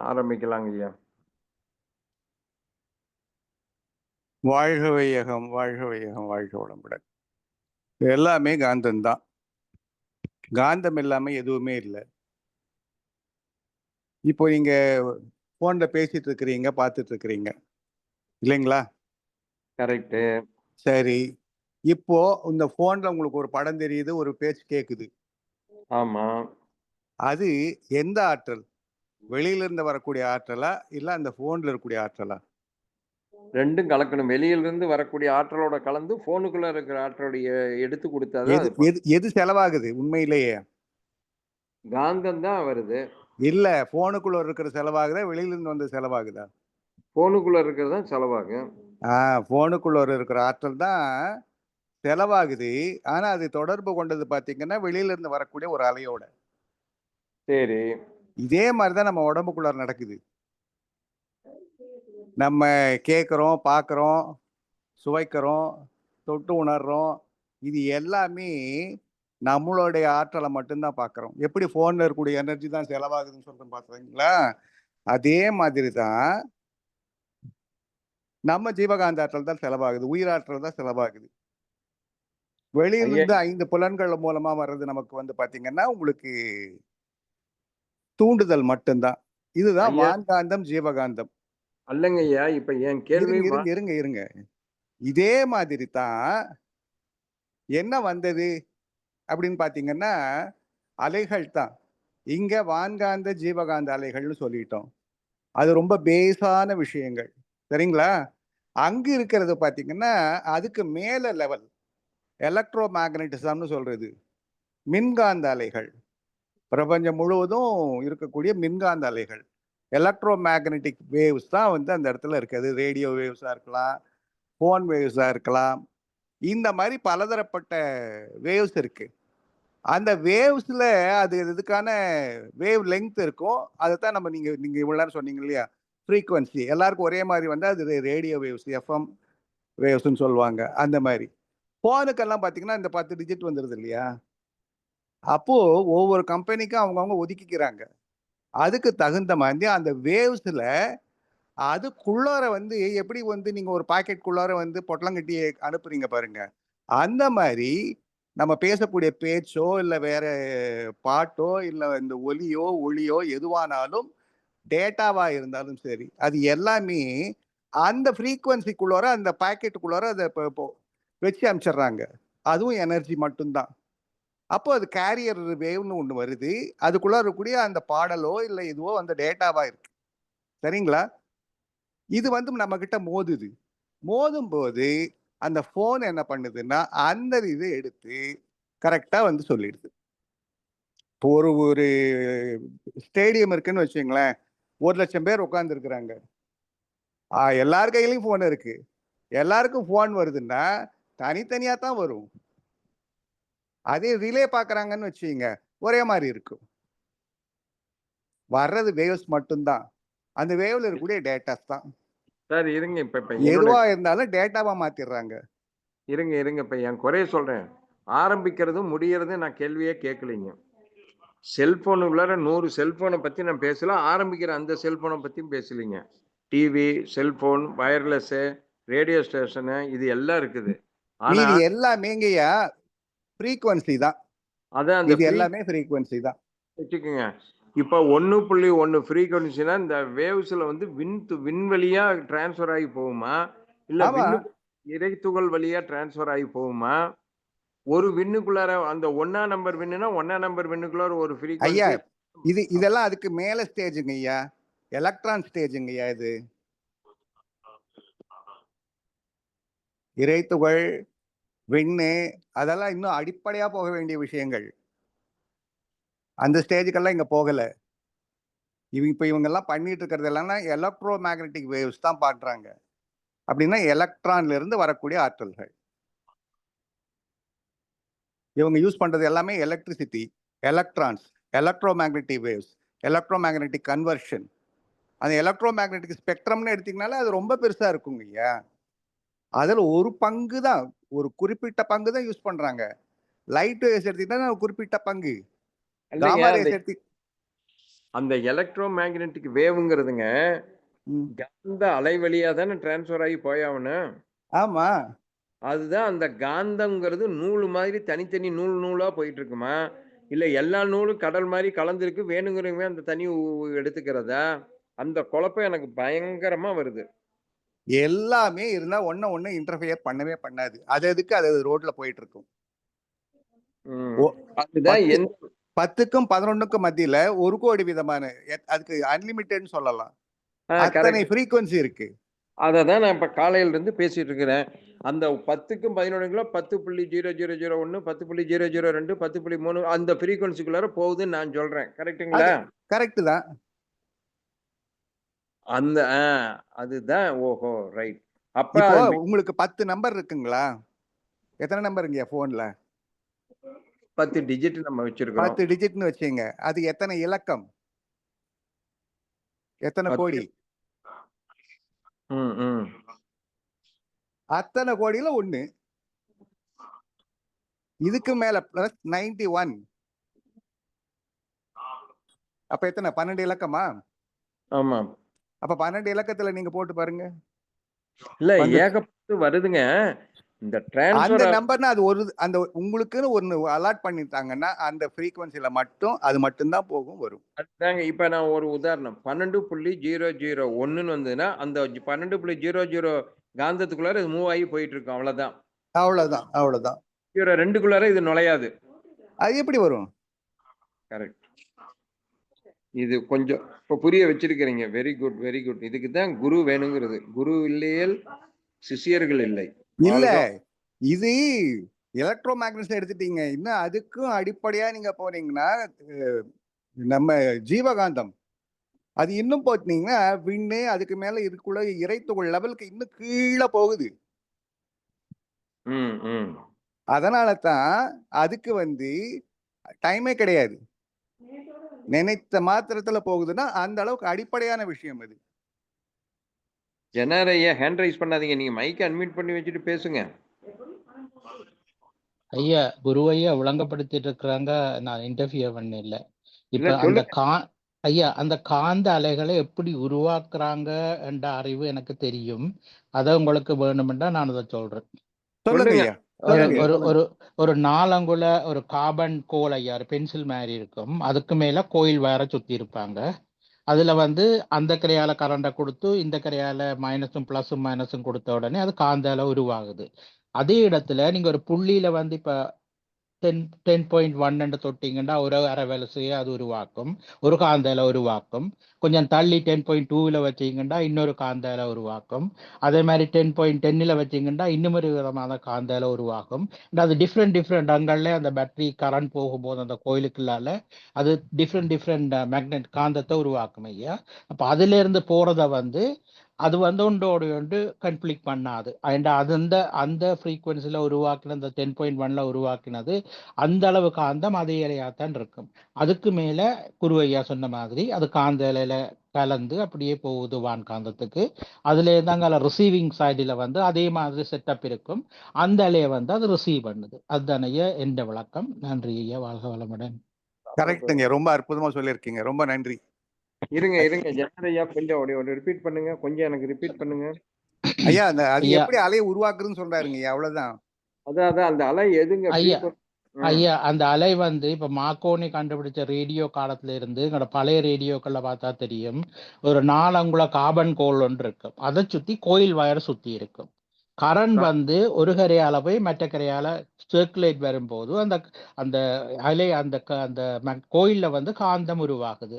ஆரம்பிக்கலாங்க ஐயா. வாழ்க வையகம், வாழ்க வையகம், வாழ்க வளமுடன். எல்லாமே காந்தம் தான். காந்தம் இல்லாம எதுவுமே இல்லை. இப்போ நீங்க போன்ல பேசிட்டு இருக்கிறீங்க, பார்த்துட்டு இருக்கிறீங்க இல்லைங்களா? கரெக்ட். சரி, இப்போ இந்த போன்ல உங்களுக்கு ஒரு படம் தெரியுது, ஒரு பேச்சு கேக்குது. ஆமா. அது எந்த ஆற்றல்? வெளியில இருந்து வரக்கூடிய ஆற்றலா இல்ல அந்த போன்ல இருக்கக்கூடிய ஆற்றலா? ரெண்டும் கலக்கணும். வெளியில இருந்து வரக்கூடிய ஆற்றலோட கலந்து போனுக்குள்ள இருக்கிற ஆற்றலுடைய எடுத்து கொடுத்தாதான் எது அது எது எது செலவாகுது உண்மையிலேயே? காந்தம் தான் வருது. இல்ல, போனுக்குள்ள இருக்கிற செலவாகுதா, வெளியில இருந்து வந்து செலவாகுதா? போனுக்குள்ள இருக்கிறது தான் செலவாகும். போனுக்குள்ள இருக்கிற ஆற்றல் தான் செலவாகுது. ஆனா அது தொடர்பு கொண்டது பாத்தீங்கன்னா வெளியில இருந்து வரக்கூடிய ஒரு அலையோட. சரி. இதே மாதிரிதான் நம்ம உடம்புக்குள்ள நடக்குது. நம்ம கேட்கிறோம், பார்க்கிறோம், சுவைக்கிறோம், தொட்டு உணர்றோம். இது எல்லாமே நம்மளுடைய ஆற்றலை மட்டும்தான் பார்க்கிறோம். எப்படி போன்ல இருக்கக்கூடிய எனர்ஜி தான் செலவாகுதுன்னு சொல்றோம் பாக்குறீங்களா? அதே மாதிரி தான் நம்ம ஜீவகாந்த ஆற்றல் தான் செலவாகுது, உயிராற்றல் தான் செலவாகுது. வெளியிலிருந்து 5 புலன்கள் மூலமா வர்றது நமக்கு வந்து பாத்தீங்கன்னா உங்களுக்கு தூண்டுதல் மட்டும்தான். இதுதான் வான்காந்தம், ஜீவகாந்தம். அல்லங்க ஐயா, இப்ப என் கேள்வி இருங்க. இதே மாதிரி தான் என்ன வந்தது அப்படின்னு பாத்தீங்கன்னா அலைகள் தான். இங்க வான்காந்த ஜீவகாந்த அலைகள்னு சொல்லிட்டோம். அது ரொம்ப பேஸான விஷயங்கள், சரிங்களா? அங்க இருக்கிறது பாத்தீங்கன்னா அதுக்கு மேல லெவல் எலக்ட்ரோ மேக்னட்டிசம்னு சொல்றது, மின்காந்த அலைகள். பிரபஞ்சம் முழுவதும் இருக்கக்கூடிய மின்காந்த அலைகள், எலக்ட்ரோ மேக்னெட்டிக் வேவ்ஸ் தான் வந்து அந்த இடத்துல இருக்குது. ரேடியோ வேவ்ஸா இருக்கலாம், போன் வேவ்ஸா இருக்கலாம். இந்த மாதிரி பலதரப்பட்ட வேவ்ஸ் இருக்கு. அந்த வேவ்ஸ்ல அது இதுக்கான வேவ் லெங்த் இருக்கும். அதைத்தான் நம்ம நீங்க இவ்வளவு நேரம் சொன்னீங்க இல்லையா, ஃப்ரீக்வன்சி எல்லாருக்கும் ஒரே மாதிரி வந்தா அது ரேடியோ வேவ்ஸ், எஃப்எம் வேவ்ஸ்ன்னு சொல்லுவாங்க. அந்த மாதிரி போனுக்கெல்லாம் பாத்தீங்கன்னா இந்த 10 டிஜிட் வந்துருது இல்லையா? அப்போ ஒவ்வொரு கம்பெனிக்கும் அவங்கவுங்க ஒதுக்கிக்கிறாங்க. அதுக்கு தகுந்த மாதிரி அந்த வேவ்ஸ்ல அதுக்குள்ளார வந்து எப்படி வந்து நீங்க ஒரு பாக்கெட்டுக்குள்ளார வந்து பொட்டலங்கட்டி அனுப்புறீங்க பாருங்க. அந்த மாதிரி நம்ம பேசக்கூடிய பேச்சோ இல்ல வேற பாட்டோ இல்ல இந்த ஒலியோ ஒளியோ எதுவானாலும் டேட்டாவா இருந்தாலும் சரி, அது எல்லாமே அந்த ஃப்ரீக்வன்சிக்குள்ளார அந்த பாக்கெட்டுக்குள்ளார அதை வச்சு அனுப்பிச்சிடுறாங்க. அதுவும் எனர்ஜி மட்டும்தான். அப்போ அது கேரியர் வேவ்னு ஒன்று வருது. அதுக்குள்ள இருக்கக்கூடிய அந்த பாடலோ இல்லை இதுவோ அந்த டேட்டாவா இருக்கு, சரிங்களா? இது வந்து நம்ம கிட்ட மோதுது. மோதும் போது அந்த போன் என்ன பண்ணுதுன்னா அந்த இது எடுத்து கரெக்டா வந்து சொல்லிடுது. இப்போ ஒரு ஒரு ஸ்டேடியம் இருக்குன்னு வச்சுங்களேன், 1,00,000 பேர் உட்கார்ந்து இருக்கிறாங்க. எல்லார் கையிலையும் போன் இருக்கு. எல்லாருக்கும் போன் வருதுன்னா தனித்தனியா தான் வரும். அதே ரிலே பாக்குறாங்கன்னு வச்சுங்க, ஒரே மாதிரி இருக்கும். வர்றது வேவ்ஸ் மட்டும்தான். அந்த வேவ்ல இருக்கக்கூடிய டேட்டாஸ் தான். சார் இருங்க, இப்ப எதுவா இருந்தாலும் டேட்டாவா மாத்திடுறாங்க. இருங்க இப்ப என் குறைய சொல்றேன். ஆரம்பிக்கிறதும் முடியறதும் நான் கேள்வியே கேட்கலைங்க. செல்போன் உள்ளார 100 செல்போனை பத்தி நான் பேசல. ஆரம்பிக்கிற அந்த செல்போனை பத்தியும் பேசலீங்க. TV, cellphone, wireless, radio station இது எல்லாம் இருக்குது. ஆனா மீதி எல்லாமேங்கய்யா ஃப்ரீக்வன்சி தான். அதான் அந்த இது எல்லாமே ஃப்ரீக்வன்சி தான். வச்சுக்கோங்க. இப்ப 1.1 ஃப்ரீக்வன்சினா இந்த வேவ்ஸ்ல வந்து விண்வெளியா டிரான்ஸ்ஃபர் ஆகி போகுமா? இல்ல இறைத்துகள் வழியா டிரான்ஸ்ஃபர் ஆகி போகுமா? ஒரு விண்ணுக்குள்ளார அந்த 1ஆம் நம்பர் விண்ணுனா 1ஆம் நம்பர் விண்ணுக்குள்ளார ஒரு ஐயா, ஃப்ரீக்வன்சி. இதெல்லாம் அதுக்கு மேல ஸ்டேஜுங்க ஐயா, எலக்ட்ரான் ஸ்டேஜுங்க ஐயா. இது இறைத்துகள், விண்ணு, அதெல்லாம் இன்னும் அடிப்படையா போக வேண்டிய விஷயங்கள். அந்த ஸ்டேஜுக்கெல்லாம் இங்க போகல. இப்ப இவங்க எல்லாம் பண்ணிட்டு இருக்கிறது எல்லாம் எலக்ட்ரோ மேக்னெட்டிக் வேவ்ஸ் தான் பாக்குறாங்க. அப்படின்னா எலக்ட்ரான்ல இருந்து வரக்கூடிய ஆற்றல்கள். இவங்க யூஸ் பண்றது எல்லாமே electricity, electrons, electro magnetic waves, electro magnetic conversion. அந்த எலக்ட்ரோ மேக்னெட்டிக் ஸ்பெக்ட்ரம்னு எடுத்தீங்கனால அது ரொம்ப பெருசா இருக்குங்க ஐயா. அதுல ஒரு பங்கு தான், ஒரு குறிப்பிட்ட பங்கு தான் யூஸ் பண்றாங்க. லைட் வேவ்ஸ் எடுத்தீங்கன்னா குறிப்பிட்ட பங்கு, காமா ரேஸ் எடுத்து அந்த எலக்ட்ரோ மேக்னெட்டிக் வேவ்ங்கிறதுங்க ம். காந்த அலை வழியா தானே டிரான்ஸ்ஃபர் ஆகி போயாகணும். ஆமா. அதுதான் அந்த காந்தம்ங்கிறது நூல் மாதிரி தனித்தனி நூல் நூலா போயிட்டு இருக்குமா? இல்ல எல்லா நூலும் கடல் மாரி கலந்திருக்கு. வேணுங்கிறவங்க அந்த தண்ணி எடுத்துக்கிறதா? அந்த குழப்பம் எனக்கு பயங்கரமா வருது. எல்லாமே இருந்தா ஒண்ண ஒண்ணு இன்டர்ஃபியர் பண்ணவே பண்ணாது. அது அதுக்கு அது ரோட்ல போயிட்டு இருக்கும். ம். ஓ அதுதான் 10 எந்த 10க்கும் 11க்கும் மத்தியில 1,00,00,000 விதமான அதுக்கு அன்லிமிட்டட்ன்னு சொல்லலாம். அத்தனை கரெக்ட். ஃப்ரீக்வென்சி இருக்கு. அததான் நான் இப்ப காலையில இருந்து பேசிட்டு இருக்கிறேன். அந்த 10க்கும் 11க்குள்ள 10.0001, 10.002, 10.3 அந்த ஃப்ரீக்வென்சிக்குள்ளார போகுதுன்னு நான் சொல்றேன். அது கரெக்ட்டுங்களா? கரெக்ட் தான். அந்த அதுதான் ஓஹோ! ரைட். அப்ப இப்போ அது உங்களுக்கு 10 நம்பர் இருக்குங்களா? எத்தன நம்பருங்க ஃபோன்ல? 10 டிஜிட் நம்ம வச்சிருக்கிறோம். 10 டிஜிட்ன்னு வச்சுக்கங்க. அது எத்தனை இலக்கம்? எத்தன 10 கோடி? ம், ம். அத்தன கோடியில 1. இதுக்கு மேல பிளஸ் 91. அப்ப எத்தன? 12 இலக்கமா? ஆமா. அப்ப 12 இலக்கத்துல நீங்க போட்டு பாருங்க. இல்ல வந்துருச்சு. ஏகப்பட்டது வருதுங்க. இந்த அந்த டிரான்ஸ்ஃபர் நம்பர்னா அது ஒரு அந்த உங்களுக்குன்னு ஒண்ணு அலாட் பண்ணிட்டாங்கன்னா, அந்த ஃப்ரீக்வென்சில மட்டும் அது மட்டும் தான் போகும், வரும். அதுதாங்க இப்ப நான் ஒரு உதாரணம் 12.001ன்னு வந்ததுன்னா, அந்த 12.00 காந்தத்துக்குள்ளார இது மூவ் ஆகி போயிட்டு இருக்கும். அவ்வளவுதான். அவ்வளவுதான், அவ்வளவுதான். 02க்குள்ளார இது நுழையாது. அது எப்படி வரும்? கரெக்ட். இது கொஞ்சம் இப்ப புரிய வச்சிருக்கிறீங்க. Very good, very good. இதுக்கு தான் குரு வேணுங்கிறது. குரு இல்லையேல் சிஷ்யர்கள் இல்லை. இல்ல. வாழ்க இது எலக்ட்ரோ மேக்னட்ஸ் எடுத்துட்டீங்க. இன்னும் அதுக்கும் அடிப்படையா நீங்க போனீங்கன்னா, நம்ம ஜீவகாந்தம். அது இன்னும் போனீங்கன்னா, விண்ணு அதுக்கு மேல இதுக்குள்ள இறைத்துகள் லெவலுக்கு இன்னும் கீழ போகுது. ம், ம். அதனால தான் அதுக்கு டைமே கிடையாது. நினைத்த மாத்திரத்துல போகுதுன்னா, அந்த அளவுக்கு அடிப்படையான விஷயம் அது. ஜெனரைய ஹேண்ட் ரைஸ் பண்ணாதீங்க. நீங்க மைக்க அன்மியூட் பண்ணி வச்சுட்டு பேசுங்க. ஐயா குருவையா விளங்கப்படுத்திட்டு இருக்கிறாங்க. நான் இன்டர்ஃபியர் பண்ண இல்ல. இல்ல இப்ப அந்த சொல்லுங்க. ஐயா அந்த காந்த அலைகளை எப்படி உருவாக்குறாங்க என்ற அறிவு எனக்கு தெரியும். அத உங்களுக்கு வேணுமென்றா நான் அதை சொல்றேன். சொல்லுங்க சொல்லுங்க. ஐயா. ஒரு சொல்லுங்க ஐயா. ஒரு சொல்லுங்க. ஒரு ஒரு 4 அங்குல ஒரு கார்பன் கோல் ஐயா, பென்சில் மாதிரி இருக்கும். அதுக்கு மேல கோயில் வேற சுத்தி இருப்பாங்க. அதுல அந்த கரையால கரண்ட கொடுத்து இந்த கரையால மைனஸும் பிளஸும் மைனஸும் கொடுத்த உடனே அது காந்த அலை உருவாகுது. அதே இடத்துல நீங்க ஒரு புள்ளியில இப்ப 10.1 தொட்டிங்கன்னா ஒரு அரை வலசையை அது உருவாக்கும், ஒரு காந்தால உருவாக்கும். கொஞ்சம் தள்ளி 10.2ல வச்சீங்கன்னா இன்னொரு காந்தால உருவாக்கும். அதே மாதிரி 10.10ல வச்சீங்கன்னா இன்னும் ஒரு விதமான காந்தால உருவாக்கும். அது டிஃப்ரெண்ட் அங்கல்ல அந்த பேட்டரி கரண்ட் போகும்போது அந்த கோயிலுக்குள்ளால அது டிஃப்ரெண்ட் மேக்னெட் காந்தத்தை உருவாக்கும் ஐயா. அப்ப அதுல இருந்து போறத அது ஒன்றோடு ஒன்று கன்ஃப்ளிக்ட் பண்ணாது. அண்ட் அது அந்த ஃப்ரீக்வன்சில உருவாக்கின அந்த 10.1ல உருவாக்கினது அந்த அளவு காந்தம் அதே இலையாத்தான் இருக்கும். அதுக்கு மேல குருவையா சொன்ன மாதிரி அது காந்த இலையில கலந்து அப்படியே போகுது வான் காந்தத்துக்கு. அதுல இருந்தாங்க ரிசீவிங் சைடில் அதே மாதிரி செட்டப் இருக்கும். அந்த இலையை அது ரிசீவ் பண்ணுது. அதுதான் ஐயா என்ற விளக்கம். நன்றி ஐயா, வாழ்க வளமுடன். கரெக்ட்டுங்க. ரொம்ப அற்புதமா சொல்லியிருக்கீங்க. ரொம்ப நன்றி. இருங்க, இருங்க. ஜெனரையா கொஞ்சம் ஒரு ரிப்பீட் பண்ணுங்க. கொஞ்சம் எனக்கு ரிப்பீட் பண்ணுங்க. ஐயா அது ஐயா எப்படி அலைய உருவாக்குதுன்னு சொல்றாருங்க ஐயா. அவ்வளவுதான். அதான் அந்த அலை எதுங்க ஐயா ஃப்ரீக்வென்சி? ஐயா அந்த அலை இப்ப மார்க்கோனி கண்டுபிடிச்ச ரேடியோ காலத்துல இருந்து எங்களோட பழைய ரேடியோக்கள்ல பார்த்தா தெரியும். ஒரு 4 அங்குல கார்பன் கோல் ஒன்று இருக்கும். அதை சுத்தி கோயில் வயர் சுத்தி இருக்கும். கரண்ட் ஒரு கரையால போய் மற்ற கரையால சர்க்குலேட் வரும்போது அந்த அந்த அலை அந்த கோயில்ல காந்தம் உருவாகுது.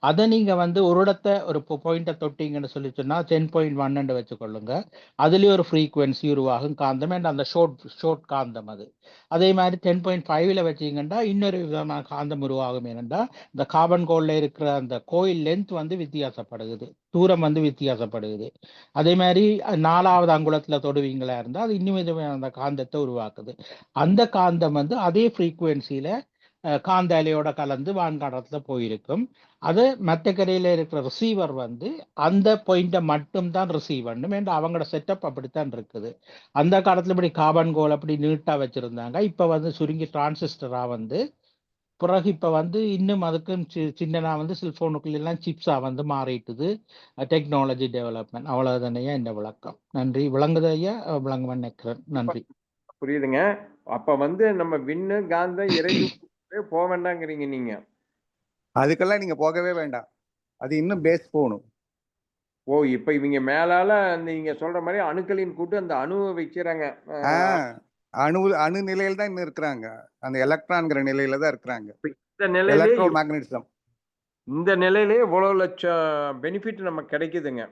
அதை நீங்க ஒரு இடத்த ஒரு பாயிண்ட தொட்டீங்கன்னு சொல்லி சொன்னா 10.1 வச்சுக்கொள்ளுங்க. அதுலயும் ஒரு ஃப்ரீக்குவென்சி உருவாகும் காந்தம். அந்த ஷோர்ட் காந்தம் அது. அதே மாதிரி 10.5ல வச்சீங்கன்னா இன்னொரு விதமான காந்தம் உருவாகும். ஏனென்றா இந்த கார்பன் கோல்ல இருக்கிற அந்த கோயில் லென்த் வித்தியாசப்படுகிறது, தூரம் வித்தியாசப்படுகிறது. அதே மாதிரி 4வது அங்குலத்துல தொடுவீங்களா இருந்தா அது இன்னும் விதமான அந்த காந்தத்தை உருவாக்குது. அந்த காந்தம் அதே ஃப்ரீக்குவென்சில காந்த அலையோட கலந்து வான்காலத்துல போயிருக்கும். அது மற்ற கரையில இருக்கிற ரிசீவர் அந்த பாயிண்ட மட்டும் தான் ரிசீவ் பண்ணும் என்று அவங்களோட செட்டப் அப்படித்தான் இருக்குது. அந்த காலத்துல இப்படி கார்பன் கோல் அப்படி நீட்டா வச்சிருந்தாங்க. இப்ப சுருங்கி டிரான்சிஸ்டரா பிறகு இப்ப வந்து இன்னும் அதுக்கும் சின்னனா வந்து செல்போனுக்குள்ள எல்லாம் சிப்ஸா வந்து மாறிட்டுது. டெக்னாலஜி டெவலப்மெண்ட் அவ்வளவுதானையா இந்த விளக்கம். நன்றி. விளங்குது ஐயா? விளங்குவேன் நினைக்கிறேன். நன்றி. புரியுதுங்க. அப்ப வந்து நம்ம விண்ணு காந்தம் இறைத்துகளே போக வேண்டாங்கிறீங்க நீங்க. அதுக்கெல்லாம் நீங்க போகவே வேண்டாம். அது இன்னும் பேஸ் போகணும். ஓ, இப்ப இவங்க மேலால நீங்க சொல்ற மாதிரி அணுக்களின் கூட்டு அந்த அணுவை வைக்கிறாங்க. அணு நிலையில தான் இன்னும் இருக்கிறாங்க. அந்த எலக்ட்ரான்ங்கிற நிலையில தான் இருக்கிறாங்க. இந்த நிலையிலே எலக்ட்ரோ மேக்னட்டிசம். இந்த நிலையிலே இவ்வளவு லட்சம் பெனிஃபிட் நமக்கு கிடைக்குதுங்க.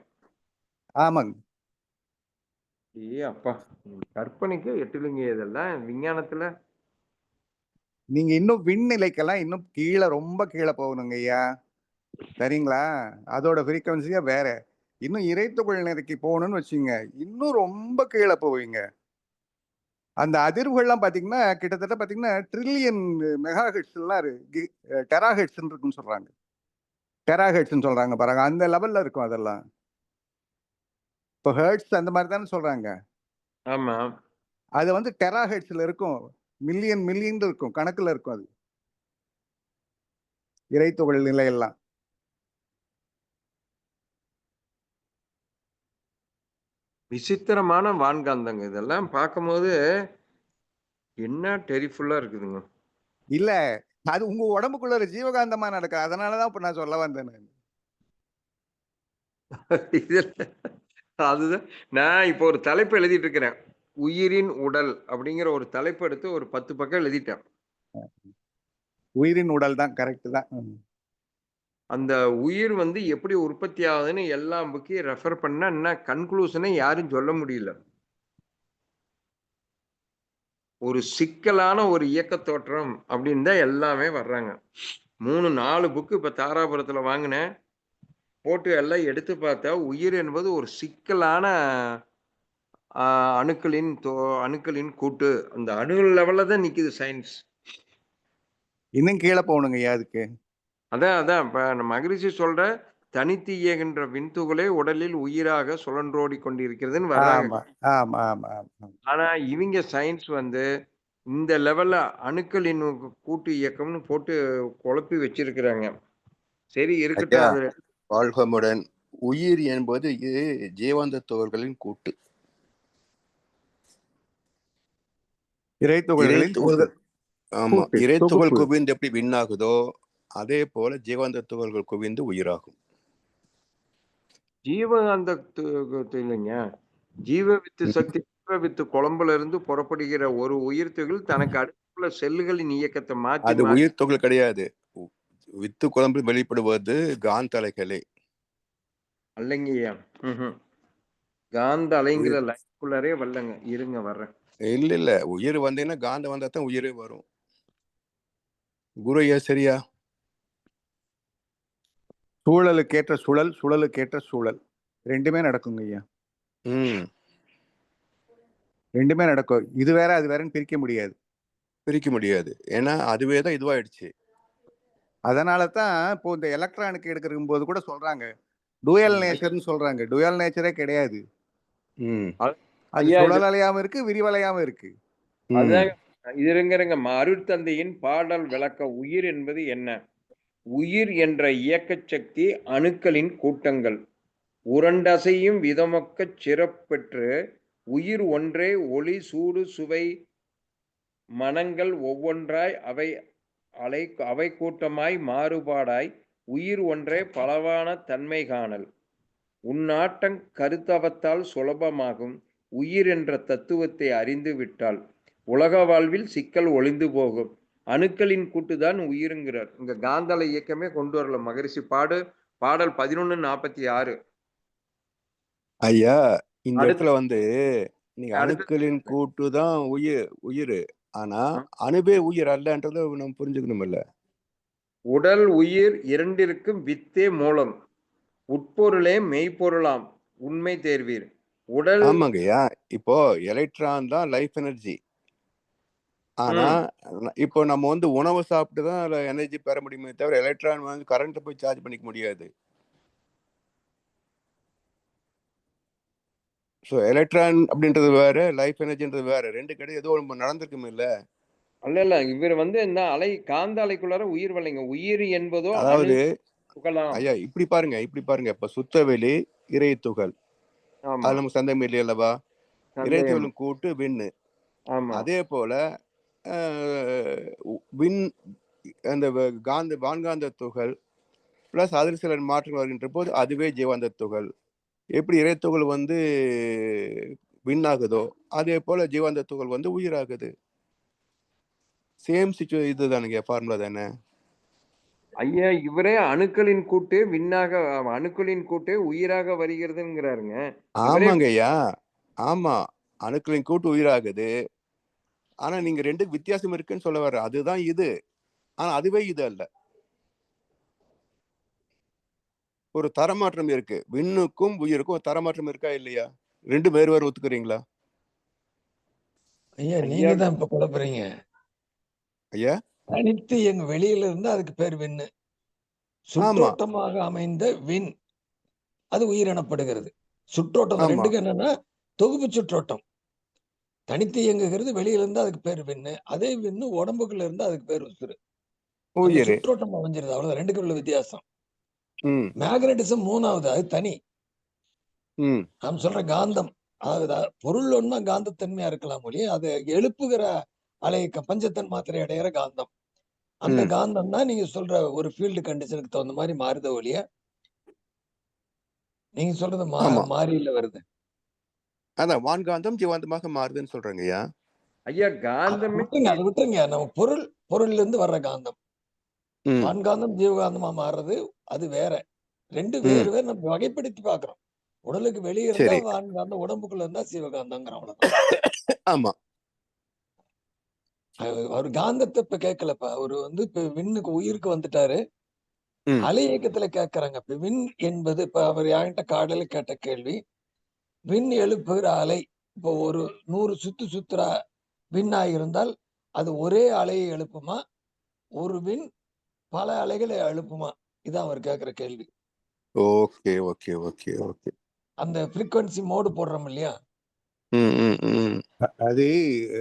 ஆமாங்க. ஏ அப்பா, கற்பனைக்கு எட்டுலுங்க இதெல்லாம் விஞ்ஞானத்துல. நீங்க இன்னும் விண்நிலைக்கெல்லாம் இன்னும் கீழே, ரொம்ப கீழே போகணுங்க ஐயா. சரிங்களா? அதோட ஃப்ரீக்வன்சியா வேற. இன்னும் இறைத்துகள் நிலைக்கு போகணும்னு வச்சுங்க, இன்னும் ரொம்ப கீழே போவீங்க. அந்த அதிர்வுகள்லாம் பாத்தீங்கன்னா கிட்டத்தட்ட பாத்தீங்கன்னா ட்ரில்லியன் மெகா ஹெட்ஸ் எல்லாம் இருக்கு. டெரா ஹெட்ஸ் இருக்குன்னு சொல்றாங்க. டெரா ஹெட்ஸ் சொல்றாங்க பாருங்க, அந்த லெவல்ல இருக்கும் அதெல்லாம். இப்போ ஹெர்ட்ஸ் அந்த மாதிரி தானே சொல்றாங்க. ஆமா. அது வந்து டெரா ஹெட்ஸ்ல இருக்கும். மில்லியன் மில்லியன் இருக்கும், கணக்குல இருக்கும் அது இறைத்துகள் நிலையெல்லாம். விசித்திரமான வான்காந்தங்க இதெல்லாம் பார்க்கும்போது என்ன டெரிஃபுல்லா இருக்குதுங்க. இல்ல, அது உங்க உடம்புக்குள்ள ஒரு ஜீவகாந்தமா நடக்கும். அதனாலதான் இப்ப நான் சொல்ல வந்தேன் நான். அதுதான் நான் இப்போ ஒரு தலைப்பு எழுதிட்டு இருக்கிறேன். உயிரின் உடல் அப்படிங்கிற ஒரு தலைப்பு எடுத்து ஒரு 10 பக்கம் எழுதிட்டேன். உயிரின் உடல் தான், கரெக்ட் தான். அந்த உயிர் வந்து எப்படி உற்பத்தி ஆகுதுன்னு எல்லா புக்கையும் ரெஃபர் பண்ணா என்ன கன்க்ளூஷனை யாரும் சொல்ல முடியல. ஒரு சிக்கலான ஒரு இயக்க தோற்றம் அப்படின்னு தான் எல்லாமே வர்றாங்க. 3 4 புக்கு இப்ப தாராபுரத்துல வாங்கினேன். போட்டு எல்லாம் எடுத்து பார்த்தா உயிர் என்பது ஒரு சிக்கலான அணுக்களின் கூட்டு. அந்த அணு லெவல்ல தான் நிக்குது சயின்ஸ். இன்னும் கீழே போகணுங்க ஐயா அதுக்கு. அதான் இப்ப மகரிஷி சொல்ற தனித்து இயகின்ற விண்துகளே உடலில் உயிராக சுழன்றோடி கொண்டிருக்கிறதுன்னு வர்றாங்க. ஆமா ஆமா ஆமா ஆமா. ஆனா இவங்க சயின்ஸ் வந்து இந்த லெவல்ல அணுக்களின் கூட்டு இயக்கம்னு போட்டு குழப்பி வச்சிருக்கிறாங்க. சரி இருக்கட்டும். ஐயா, அது வாழ்கமுடன். உயிர் என்பது ஜீவந்த துகள்களின் கூட்டு. இறைத்துகள்களின் இறைத்துகள் ஆமா, கூட்டு, இறைத்துகள் தொகுப்பு. குவிந்து எப்படி விண்ணாகுதோ அதே போல ஜீவந்த துகள்கள் குவிந்து உயிராகும். ஜீவகாந்த இல்லைங்க. ஜீவ வித்து சக்தி, ஜீவ வித்து குழம்புல இருந்து புறப்படுகிற ஒரு உயிர் துகள் தனக்கு அடுத்துள்ள செல்லுகளின் இயக்கத்தை மாற்றி அது மாற்றி உயிர் துகள் கிடையாது. வித்து குழம்பில் வெளிப்படுவது காந்த அலைகளே. அல்லங்கய்யா. காந்த அலைங்கிற லைனுக்குள்ளரே வரலங்க. இருங்க வர்றேன். இல்ல, உயிர் வந்தீங்கன்னா காந்தம் வந்தா தான் உயிரே வரும். குரு ஐயா, சரியா? சூழலுக்கேற்ற சுழல், சுழலுக்கேற்ற சூழல், ரெண்டுமே நடக்குங்க ஐயா. ரெண்டுமே நடக்கும். இது வேற அது வேறன்னு பிரிக்க முடியாது. பிரிக்க முடியாது. ஏன்னா அதுவே தான் இதுவாயிடுச்சு. அதனால தான் இப்போ இந்த எலக்ட்ரானுக்கு எடுக்கும் போது கூட சொல்றாங்க டூயல் நேச்சர்னு சொல்றாங்க. டூயல் நேச்சரே கிடையாது. அது சுழல் அலையாம இருக்கு, விரிவலையாம இருக்கு. அதான் இருங்க. அருட்தந்தையின் பாடல் விளக்க உயிர் என்பது என்ன? உயிர் என்ற இயக்க சக்தி அணுக்களின் கூட்டங்கள் உரண்டசையும் விதமொக்கச் சிறப்பெற்று உயிர் ஒன்றே ஒளி சூடு சுவை மனங்கள் ஒவ்வொன்றாய் அவை கூட்டமாய் மாறுபாடாய் உயிர் ஒன்றே பலவான தன்மை காணல் உன்னாட்டங் கருத்தவத்தால் சுலபமாகும் உயிர் என்ற தத்துவத்தை அறிந்து விட்டால் உலக வாழ்வில் சிக்கல் ஒளிந்து போகும். அணுக்களின் கூட்டுதான் உயிருங்கிறார். இங்க காந்தல இயக்கமே கொண்டு வரல மகரிஷி. பாடல் 1146. ஐயா, இந்த இடத்துல வந்து நீங்க அணுக்களின் கூட்டு தான் உயிர். ஆனா அணுவே உயிர் அல்லன்றத நம்ம புரிஞ்சுக்கணும். இல்ல, உடல் உயிர் இரண்டிற்கும் வித்தே மூலம் உட்பொருளே மெய்ப்பொருளாம் உண்மை தேர்வீர். உடல் ஆமாங்கய்யா. இப்போ எலக்ட்ரான் தான் லைஃப் எனர்ஜி. ஆனா இப்போ நம்ம வந்து உணவு சாப்பிட்டு தான் அதுல எனர்ஜி பெற முடியுமே தவிர எலக்ட்ரான் வந்து கரண்ட் போய் சார்ஜ் பண்ணிக்க முடியாது. ஸோ எலக்ட்ரான் அப்படின்றது வேற, லைஃப் எனர்ஜின்றது வேற. ரெண்டு கிடையாது. ஏதோ ஒன்று நடந்திருக்குமே இல்ல. இல்ல இவர் வந்து இந்த அலை காந்த அலைக்குள்ளார உயிர் வரலைங்க. உயிர் என்பதோ அணு அதாவது துகளாம். ஐயா இப்படி பாருங்க இப்ப சுத்தவெளி இறை துகள் ஆமா. அது நமக்கு சந்தேகம் இல்லை அல்லவா? இறை சந்தேகம். துகளும் கூட்டு விண்ணு. ஆமா. அதே போல விண் அந்த வான்காந்த துகள் பிளஸ் அதில் சில மாற்றங்கள் வருகின்ற போது அதுவே ஜீவாந்த துகள். எப்படி இறை துகள் வந்து விண்ணாகுதோ அதே போல ஜீவாந்த துகள் வந்து உயிராகுது. சேம் இதுதானுங்க, ஃபார்முலா தானே. ஐயா இவரே அணுக்களின் கூட்டே விண்ணாக அணுக்களின் கூட்டே உயிராக வருகிறதுங்கிறாருங்க. இவரே ஆமாங்க ஐயா, ஆமா, அணுக்களின் கூட்டு உயிராகுது. ஆனா நீங்க ரெண்டுக்கு வித்தியாசம் இருக்குன்னு சொல்ல வர்ற, அதுதான் இது. ஆனா அதுவே இது அல்ல. ஒரு தரமாற்றம் இருக்கு. விண்ணுக்கும் உயிருக்கும் ஒரு தரமாற்றம் இருக்கா இல்லையா? ரெண்டு வேறு வேறு ஒத்துக்கிறீங்களா ஐயா? ஐயா நீங்க தான் இப்ப குழப்புறீங்க. ஐயா? தனித்து எங்க வெளியில இருந்து அதுக்கு பேர் விண்ணு. ஆமா சுற்றோட்டமாக அமைந்த விண் அது உயிர் எனப்படுகிறது. சுற்றோட்டம் ஆமா ரெண்டுக்கு என்னன்னா தொகுப்பு சுற்றோட்டம். தனித்து இயங்குகிறது வெளியில இருந்து அதுக்கு பேர் விண்ணு. அதே விண்ணு உடம்புக்குள்ள இருந்து அதுக்கு பேர் உசுறு. அங்க உயிர். சுற்றோட்டம் அமைஞ்சிருது. அவ்வளவுதான் ரெண்டுக்கு உள்ள வித்தியாசம். ம் மேக்னட்டிசம் மூணாவது, அது தனி. ம் நாம் சொல்ற காந்தம், அதாவது பொருள் ஒண்ணா காந்தத்தன்மையா இருக்கலாம் ஒழிய அது எழுப்புகிற அலைய பஞ்சத்தன் மாத்திரை அடையிற காந்தம். அந்த ம் காந்தம் தான் நீங்க சொல்ற ஒரு ஃபீல்டு கண்டிஷனுக்கு தகுந்த மாதிரி மாறுத ஒழிய நீங்க சொல்றது ஆமா, மாறியில வருது. அதான் வான்காந்தம் ஜீவாந்தமாக மாறுதுன்னு சொல்றேங்க ஐயா. ஐயா அதை காந்தமே விட்டுருங்க, அதை விட்டுருங்க. நம்ம பொருள்ல இருந்து வர்ற காந்தம், ம் வான்காந்தம் ஜீவகாந்தமா மாறுறது அது வேற. ரெண்டு ம் வேறு வேறு நம்ம வகைப்படுத்தி பார்க்கிறோம். உடலுக்கு வெளியே இருந்தா சரி. வான்காந்தம், உடம்புக்குள்ள இருந்தா சிவகாந்தங்கிற அவ்வளவுதான். ஆமா அவர் காந்தத்தை இப்ப கேட்கலப்பா. அவரு வந்து இப்ப விண்ணுக்கு உயிருக்கு வந்துட்டாரு. ம் அலை இயக்கத்துல கேட்கறாங்க. இப்ப விண் என்பது, இப்ப அவர் என்கிட்ட காடல கேட்ட கேள்வி, விண் எழுப்புகிற அலை இப்போ ஒரு 100 சுத்துற விண்ணா இருந்தால் அது ஒரே அலையை எழுப்புமா, ஒரு விண் பல அலைகளை எழுப்புமா? இதான் அவர் கேட்கிற கேள்வி. Okay okay okay okay. அந்த ஃப்ரீக்வன்சி மோடு போடுறோம் இல்லையா? ம் ம் ம் அது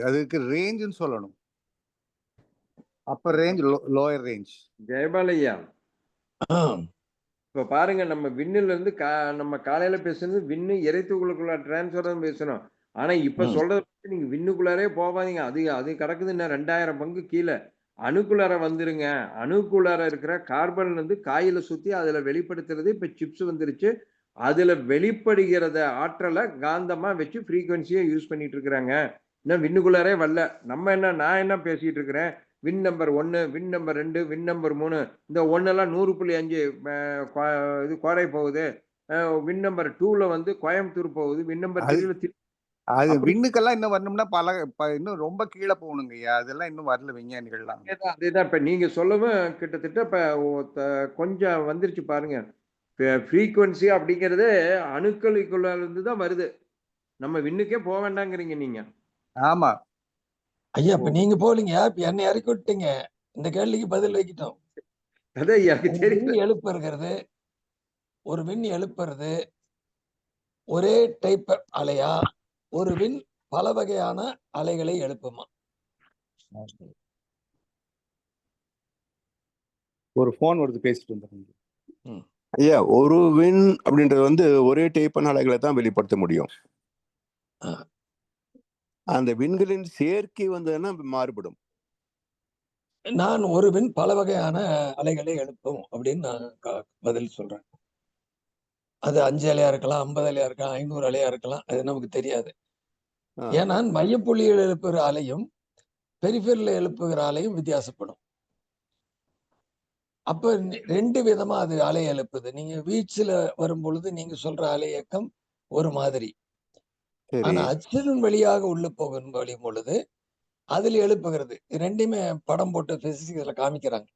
அதுக்கு ரேஞ்சுன்னு சொல்லணும். Upper range, lower range. Jayapal ஐயா ஆம். இப்ப பாருங்க நம்ம விண்ணுல இருந்து நம்ம காலையில பேசுனது விண்ணு இறைத்துகளுக்குள்ள டிரான்ஸ்ஃபர் பேசணும். ஆனா இப்ப ம். சொல்றத பத்தி நீங்க விண்ணுக்குள்ளாரே போகாதீங்க. அது அது கிடக்குது இன்னும் 2000 பங்கு கீழே. அணுக்குள்ளார வந்துருங்க. அணுக்குள்ளார இருக்கிற கார்பன்ல இருந்து காயில சுத்தி அதுல வெளிப்படுத்துறது இப்ப சிப்ஸ் வந்துருச்சு. அதுல வெளிப்படுகிறத ஆற்றலை காந்தமா வச்சு ஃப்ரீக்வன்சியை யூஸ் பண்ணிட்டு இருக்கிறாங்க. இன்னும் விண்ணுக்குள்ளாரே வரல. நான் என்ன பேசிட்டு இருக்கிறேன், win number 1, win number 2, win number 3. இந்த 1 எல்லாம் 100.5 இது கோடை போகுது. வின் நம்பர் 2ல வந்து கோயம்புத்தூர் போகுது. வின் நம்பர் அது 3ல அது அப்படி விண்ணுக்கெல்லாம் இன்னும் வரணும்னா இன்னும் ரொம்ப கீழே போகணுங்க ஐயா. அதெல்லாம் இன்னும் வரல விஞ்ஞானிகள்லாம். அதேதான் இப்ப நீங்க சொல்லவும் கிட்டத்தட்ட இப்ப கொஞ்சம் வந்துருச்சு பாருங்க. ஃப்ரீக்வன்சி அப்படிங்கிறது அணுக்களுக்குள்ள இருந்து தான் வருது. நம்ம விண்ணுக்கே போக வேண்டாங்கிறீங்க நீங்க. ஆமா. ஐயா, ஓ! இப்ப நீங்க போலீங்க. இப்ப என்னை இறக்கி விட்டீங்க. இந்த கேள்விக்கு பதில் வைக்கிட்டோம். அதான் எனக்கு ஒரு தெரியல. விண் எழுப்புறது, ஒரு விண் எழுப்புறது ஒரே டைப் அலையா, ஒரு விண் பல வகையான அலைகளை எழுப்புமா? ஒரு ஃபோன் வருது, பேசிட்டு வந்துடுங்க. ம். ஐயா, ஒரு வின் அப்படின்றது வந்து ஒரே டைப்பான அலைகளை தான் வெளிப்படுத்த முடியும். ஆ. அந்த விண்களின் சேர்க்கை வந்ததுன்னா மாறுபடும். நான் ஒரு விண் பல வகையான அலைகளை எழுப்பும் அப்படின்னு நான் பதில் சொல்றேன். அது 5 அலையா இருக்கலாம், 50 அலையா இருக்கலாம், 500 அலையா இருக்கலாம். அது நமக்கு தெரியாது. ஆ. ஏன்னா மையப்புள்ளியில் எழுப்புகிற அலையும் பெரிஃபெரியில எழுப்புகிற அலையும் வித்தியாசப்படும். அப்ப 2 விதமா அது அலை எழுப்புது. நீங்க வீச்சுல வரும்பொழுது நீங்க சொல்ற அலை இயக்கம் ஒரு மாதிரி. சரி. ஆனா அச்சின் வழியாக உள்ள போகும் பொழுது அதில் எழுப்புகிறது. 2யுமே படம் போட்டு பிசிக்ஸ்ல காமிக்கிறாங்க.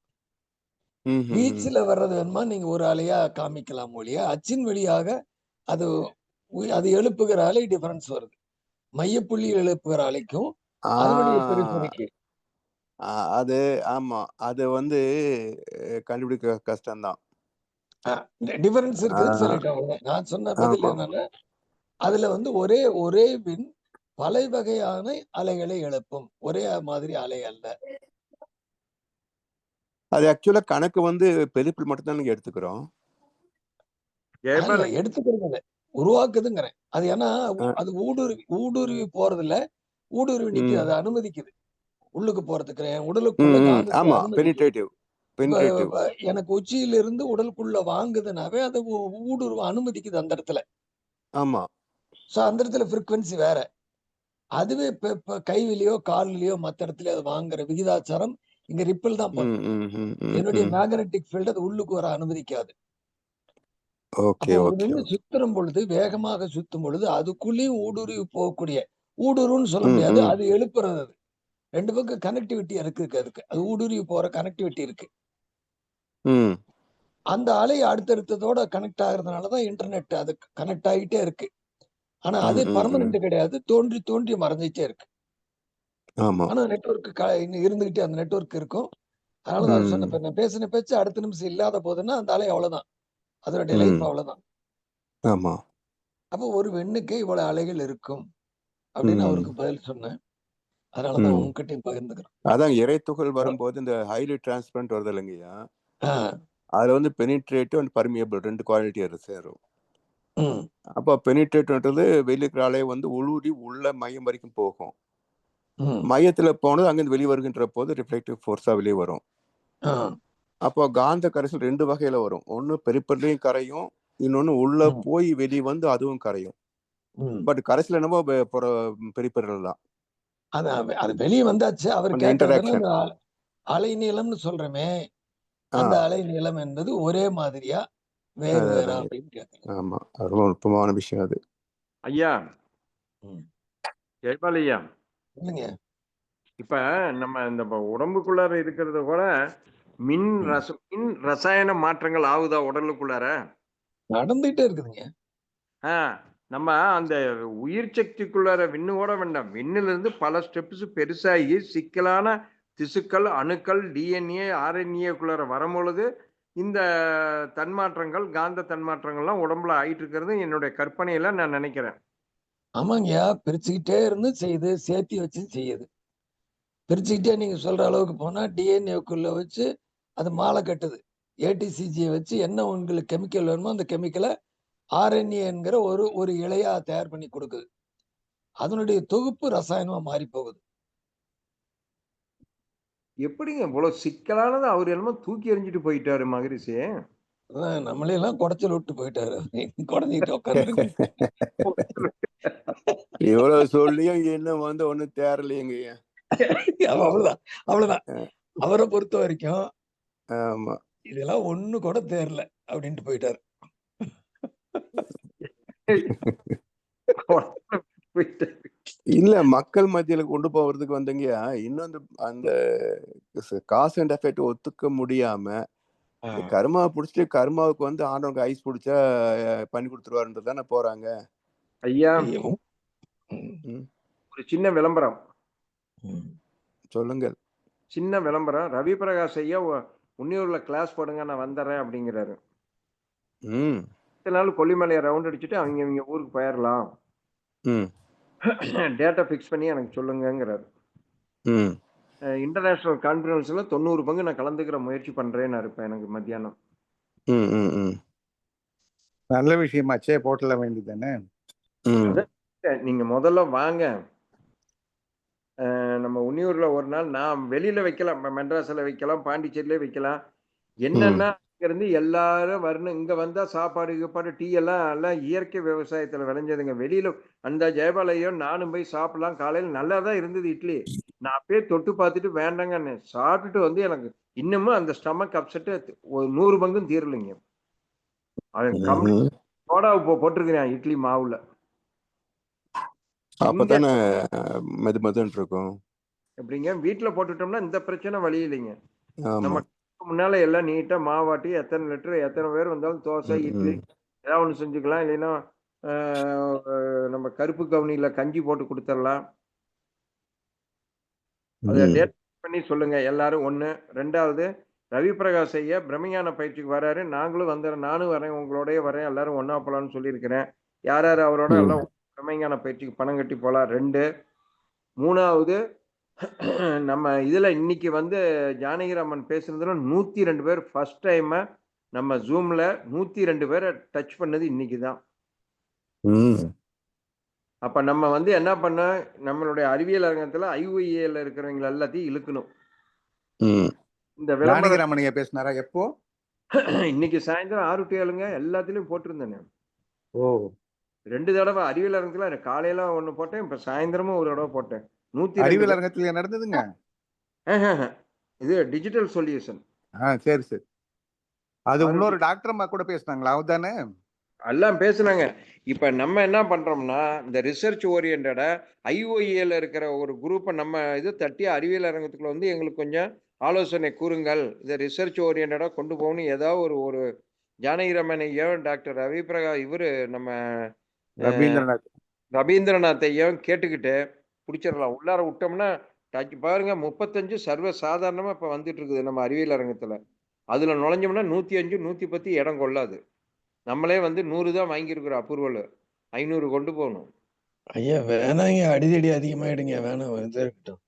ம்ஹ்ம். வீச்சுல வர்றது வேணுமா நீங்க ஒரு அலையா காமிக்கலாம் ஒழிய, அச்சின் வழியாக அது அது எழுப்புகிற அலை டிஃபரன்ஸ் வருது. மையப்புள்ளியில் எழுப்புகிற அலைக்கும் ஆ அதனுடைய பெரிஃபெரிக்கு அது ஆமா. அது வந்து கண்டுபிடிக்க கஷ்டம்தான். டிஃபரன்ஸ் இருக்குதுன்னு ஆ. சொல்லிட்டேன். அவ்வளவுதான். நான் சொன்ன பதில் ஆமா. என்னன்னா, அதுல வந்து ஒரே வின் பல வகையான அலைகளை எழுப்பும், ஒரே மாதிரி அலை அல்ல. அது ஆக்சுவலா கணக்கு வந்து பெருப்பில் மட்டும்தான் நீங்க எடுத்துக்கிறோம். இல்ல ஜெயபால் எடுத்துக்கிறது இல்ல, உருவாக்குதுங்கிறேன். அது ஏன்னா அஹ் அது ஊடுருவி போறது இல்ல, ஊடுருவி நிக்குது, உம் அது அனுமதிக்குது. உள்ளுக்கு போறதுக்கு உடலுக்குள்ள காந்தத்தை ஆமா, அனுமதிக்குது. பெனிட்ரேட்டிவ் இப்ப பெனிட்ரேட்டிவ். எனக்கு உச்சியிலிருந்து உடலுக்குள்ள வாங்குதுனாவே அது ஊடுருவ அனுமதிக்குது அந்த இடத்துல. ஆமா. சோ அந்த இடத்துல ஃப்ரீக்வன்சி வேற. அதுவே இப்ப கைவிலையோ கால்லயோ மத்த இடத்துல அது வாங்குற விகிதாச்சாரம் இங்க ரிப்பிள் தான் பண்ணும். என்னுடைய மேக்னெட்டிக் ஃபீல்ட் அது உள்ளுக்கு வர அனுமதிக்காது. ஓகே அப்போ ஒரு ஓகே விண்ணு ஓகே. சுத்தும் பொழுது, வேகமாக சுத்தும் பொழுது அதுக்குள்ளேயும் ஊடுருவி போகக்கூடிய, ஊடுருன்னு சொல்ல முடியாது, அது எழுப்புறது. அது 2 பக்கம் கனெக்டிவிட்டி இருக்கு அதுக்கு. அது ஊடுருவி போற கனெக்டிவிட்டி இருக்கு. ம் அந்த அலை அடுத்தடுத்ததோட கனெக்ட் ஆகுறதுனால தான் இன்டர்நெட் அது கனெக்ட் ஆகிட்டே இருக்கு. ஆனா அது பர்மனன்ட் கிடையாது. தோன்றி தோன்றி மறைஞ்சிட்டே இருக்கு. ஆமா. ஆனா நெட்வொர்க் இன்னும் இருந்துகிட்டே அந்த நெட்வொர்க் இருக்கும். அதனால தான் அவர் சொன்ன நான் பேசின பேச்சு அடுத்த நிமிஷம் இல்லாத போதுன்னா அந்த அலை அவ்வளவுதான். அதனுடைய லைஃப் அவ்வளவுதான். ஆமா. அப்போ ஒரு வெண்ணுக்கு இவ்வளவு அலைகள் இருக்கும் அப்படின்னு அவருக்கு பதில் சொன்னேன். அதனாலதான் ம் உங்ககிட்டயும் பகிர்ந்துக்கிறோம். அதான் இறைத்துகள் வரும்போது இந்த ஹைலி டிரான்ஸ்பரண்ட் வருது இல்லைங்கய்யா, ஆ, அதுல வந்து பெனிட்ரேட்டிவ் அண்ட் பர்மியபிள் 2 குவாலிட்டி அது சேரும். ம், அப்போ பெனிட்ரேட்ன்றது வெளியே இருக்கிற அலை வந்து உளுரி உள்ள மையம் வரைக்கும் போகும். ம், மையத்துல போனது அங்கிருந்து வெளியே வருகின்ற போது ரிஃப்ளெக்டிவ் ஃபோர்ஸா வெளியே வரும். ஆ, அப்போ காந்த கரைசல் 2 வகையில வரும். ஒன்னு பெரிப்பர்லயும் கரையும், இன்னொன்னு உள்ள ம், போய் வெளியே வந்து அதுவும் கரையும். ம். பட் கரைசல் என்னமோ பெரிப்பரல் தான், அது அது வெளியே வந்தாச்சு. அவர் அந்த கேட்கறதுன்னா இன்டராக்ஷன். அந்த அலை நீளம்னு சொல்றோமே, ஆ அந்த அலை நீளம் என்பது ஒரே மாதிரியா வேறு வேறா அதான். அப்படின்னு கேட்கறேன். ஆமா, அது ரொம்ப நுட்பமான விஷயம் அது. ஐயா, ம். ஜெயபால் ஐயா, இல்லைங்க. இப்ப நம்ம இந்த உடம்புக்குள்ளார இருக்கிறத கூட மின் ரசாயன மாற்றங்கள் ஆகுதா உடலுக்குள்ளார? நடந்துகிட்டே இருக்குதுங்க. ஆ, நம்ம அந்த உயிர் சக்திக்குள்ளார விண்ணு கூட வேண்டாம். விண்ணுல இருந்து பல ஸ்டெப்ஸ் பெருசாகி சிக்கலான திசுக்கள், அணுக்கள், டிஎன்ஏ, ஆர்என்ஏக்குள்ளார வரும்பொழுது இந்த தன்மாற்றங்கள், காந்த தன்மாற்றங்கள்லாம் உடம்புல ஆயிட்டு இருக்கிறது என்னுடைய கற்பனையில நான் நினைக்கிறேன். ஆமாங்கய்யா, பிரிச்சுக்கிட்டே இருந்து செய்யுது, சேர்த்தி வச்சு செய்யுது. பிரிச்சுக்கிட்டே நீங்க சொல்ற அளவுக்கு போனா டிஎன்ஏக்குள்ள வச்சு அது மாலை கட்டுது. ஏடிசிஜியை வச்சு என்ன உங்களுக்கு கெமிக்கல் வேணுமோ அந்த கெமிக்கலை ஆர்என்ஏ என்கிற ஒரு ஒரு இழையா தயார் பண்ணி கொடுக்குது. அதனுடைய தொகுப்பு ரசாயனமா மாறி போகுது. எப்படிங்க இவ்வளவு சிக்கலானது அவர் என்னமோ தூக்கி எறிஞ்சிட்டு போயிட்டாரு மகரிஷி. அதான் நம்மளே எல்லாம் குடைச்சல் விட்டு போயிட்டாரு. குடஞ்சிக்கிட்டு உட்காந்துருக்கு. இவ்வளவு சொல்லியும் இன்னும் வந்து ஒண்ணும் தேரலையங்கய்யா. அவ்வளவுதான், அவ்வளவுதான். அவரை பொறுத்த வரைக்கும் ஆமா. இதெல்லாம் ஒண்ணு கூட தேரல அப்படின்ட்டு போயிட்டாரு. இல்ல, மக்கள் மத்தியில கொண்டு போறதுக்கு வந்தங்கய்யா, இன்னும் அந்த அந்த காசு அண்ட் எஃபெக்ட் ஒத்துக்க முடியாம இந்த கர்மாவை பிடிச்சிட்டு கர்மாவுக்கு வந்து ஆண்டவனுக்கு ஐஸ் பிடிச்சா பண்ணி கொடுத்துருவாருன்றது தானே போறாங்க. ஐயா, ம், ஒரு சின்ன விளம்பரம். ம். சொல்லுங்கள். சின்ன விளம்பரம். ரவி பிரகாஷ் ஐயா உன்னியூர்ல கிளாஸ் போடுங்க, நான் வந்துடுறேன் அப்படிங்கிறாரு. ம் இத்தனை நாள் கொல்லிமலையை ரவுண்ட் அடிச்சுட்டு அவங்க ஊருக்கு போயிடலாம். ம் டேட்டா ஃபிக்ஸ் பண்ணி எனக்கு சொல்லுங்கங்கிறாரு. ம் இன்டர்நேஷனல் கான்ஃபரன்ஸ்ல 90 பங்கு நான் கலந்துக்கிற முயற்சி பண்றேன்னு இருப்பேன் எனக்கு மத்தியானம். ம் ம் ம் நல்ல விஷயமாச்சே, போட்டல வேண்டியதானே. ம் நீங்க முதல்ல வாங்க. நம்ம உன்னியூர்ல ஒரு நாள் நான் வெளியில வைக்கலாம், மெட்ராஸ்ல வைக்கலாம், பாண்டிச்சேரியில வைக்கலாம். என்னன்னா இங்க இருந்து எல்லாரும் வரணும். இங்க வந்தா சாப்பாடு கீப்பாடு டீ எல்லாம் எல்லாம் இயற்கை விவசாயத்துல விளைஞ்சதுங்க. வெளியில அந்த ஜெயபாலையும் நானும் போய் சாப்பிடலாம். காலையில நல்லா தான் இருந்தது இட்லி. நான் அப்படியே தொட்டு பார்த்துட்டு வேண்டாங்கன்னு சாப்பிட்டுட்டு வந்து எனக்கு இன்னமும் அந்த ஸ்டமக் அப்செட் ஒரு 100 பங்கும் தீரலைங்க. அவன் ம். சோடா உப்பு போட்டிருக்கிறேன் இட்லி மாவுல. இங்க அப்பதானே மெது மெதுன்னு இருக்கும். எப்படிங்க வீட்டுல போட்டுட்டோம்னா இந்த பிரச்சனை வழி இல்லைங்க. ஆமா. நம்ம முன்னால எல்லாம் நீட்டா மாவாட்டி எத்தனை லிட்டர் எத்தனை பேர் வந்தாலும் தோசை இட்லி ஏதாவது ஒண்ணு செஞ்சுக்கலாம். இல்லைன்னா நம்ம கருப்பு கவுனியில கஞ்சி போட்டு கொடுத்துடலாம். அதை டேட் பண்ணி சொல்லுங்க எல்லாரும். ஒண்ணு. ரெண்டாவது, ரவி பிரகாஷ் ஐயா பிரம்மஞான பயிற்சிக்கு வராரு. நாங்களும் வந்துடுறோம். நானும் வரேன், உங்களோடய வரேன், எல்லாரும் ஒண்ணா போலான்னு சொல்லியிருக்கிறேன். யார் யார் அவரோட எல்லாம் பிரமைஞான பயிற்சிக்கு பணம் கட்டி போலாம் 2. 3வது நம்ம இதுல இன்னைக்கு வந்து ஜானகிராமன் பேசுனதுல 102 பேர் ஃபர்ஸ்ட் டைம் நம்ம ஜூம்ல 102 பேரை டச் பண்ணது இன்னைக்கு தான். அப்ப நம்ம வந்து என்ன பண்ண, நம்மளுடைய அறிவியல் அரங்கத்துல IOEL இருக்கிறவங்க எல்லாத்தையும் இழுக்கணும். இந்த விளம்பரம் ஜானகிராமன் பேசினாரா எப்போ? இன்னைக்கு சாயந்தரம் 6 to 7ங்க எல்லாத்துலயும் போட்டிருந்தேன். ஓ 2 தடவை அறிவியல் அரங்கத்துல காலையில ஒண்ணு போட்டேன், இப்ப சாயந்தரமும் ஒரு தடவை போட்டேன். 102 அறிவியல் அரங்கத்துல நடந்ததுங்க. இது டிஜிட்டல் சொல்யூஷன். சரி சரி. அது இன்னொரு டாக்டர் அம்மா கூட பேசினாங்களா? அவதானே எல்லாம் பேசுனாங்க. இப்ப நம்ம என்ன பண்றோம்னா, இந்த ரிசர்ச் ஓரியன்டா IOEL இருக்கிற ஒரு குரூப்பை நம்ம இது தட்டி அறிவியல் அரங்கத்துக்குள்ள வந்து எங்களுக்கு கொஞ்சம் ஆலோசனை கூறுங்கள், இதை ரிசர்ச் ஓரியன்டா கொண்டு போகணும். ஏதாவது ஒரு ஜானகிராமன் ஐயாவும் டாக்டர் ரவி பிரகாஷ் இவரு நம்ம ரவீந்திரநாத் ரவீந்திரநாத் ஐயாவும் கேட்டுக்கிட்டு பிடிச்சிடலாம். உள்ளார விட்டோம்னா பாருங்க 35 சர்வ சாதாரணமா இப்ப வந்துட்டு இருக்குது நம்ம அறிவியல் அரங்கத்துல. அதுல நுழைஞ்சோம்னா 105 110 இடம் கொள்ளாது. நம்மளே வந்து 100 தான் வாங்கியிருக்கிறோம் அப்ரூவல். 500 கொண்டு போகணும். ஐயா வேணாங்க, அடிதடி அதிகமாயிடுங்க, வேணாம் இது இருக்கட்டும்.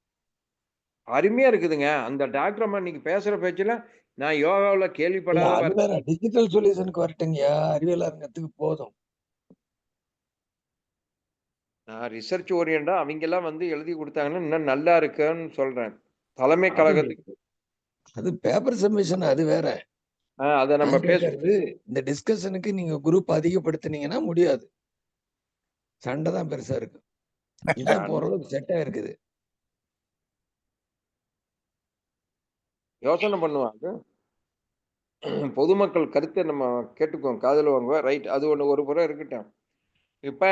அருமையா இருக்குதுங்க. அந்த டாக்டர் அம்மா இன்னைக்கு பேசுற பேச்சுல நான் யோகாவுல இல்ல, கேள்விப்படாத அது வேற டிஜிட்டல் சொல்யூஷனுக்கு வரட்டுங்கய்யா, அறிவியல் அரங்கத்துக்கு போதும். நான் ரிசர்ச் ஓரியன்டா அவங்க எல்லாம் வந்து எழுதி கொடுத்தாங்கன்னா இன்னும் நல்லா இருக்குன்னு சொல்றேன். தலைமை கழகத்துக்கு அது பேப்பர் சப்மிஷன், அது வேற. அதை நம்ம நான் பேசுறது கேட்கறது, இந்த டிஸ்கஷனுக்கு நீங்க குரூப் அதிகப்படுத்துனீங்கன்னா முடியாது, சண்டை தான் பெருசா இருக்கு. இதான் ஓரளவுக்கு செட் ஆயிருக்குது. யோசனை பண்ணுவாங்க. பொதுமக்கள் கருத்தை நம்ம கேட்டுக்குவோம், காதுல வாங்குவோம். ரைட், அது ஒண்ணு ஒரு புறம் இருக்கட்டும். இப்ப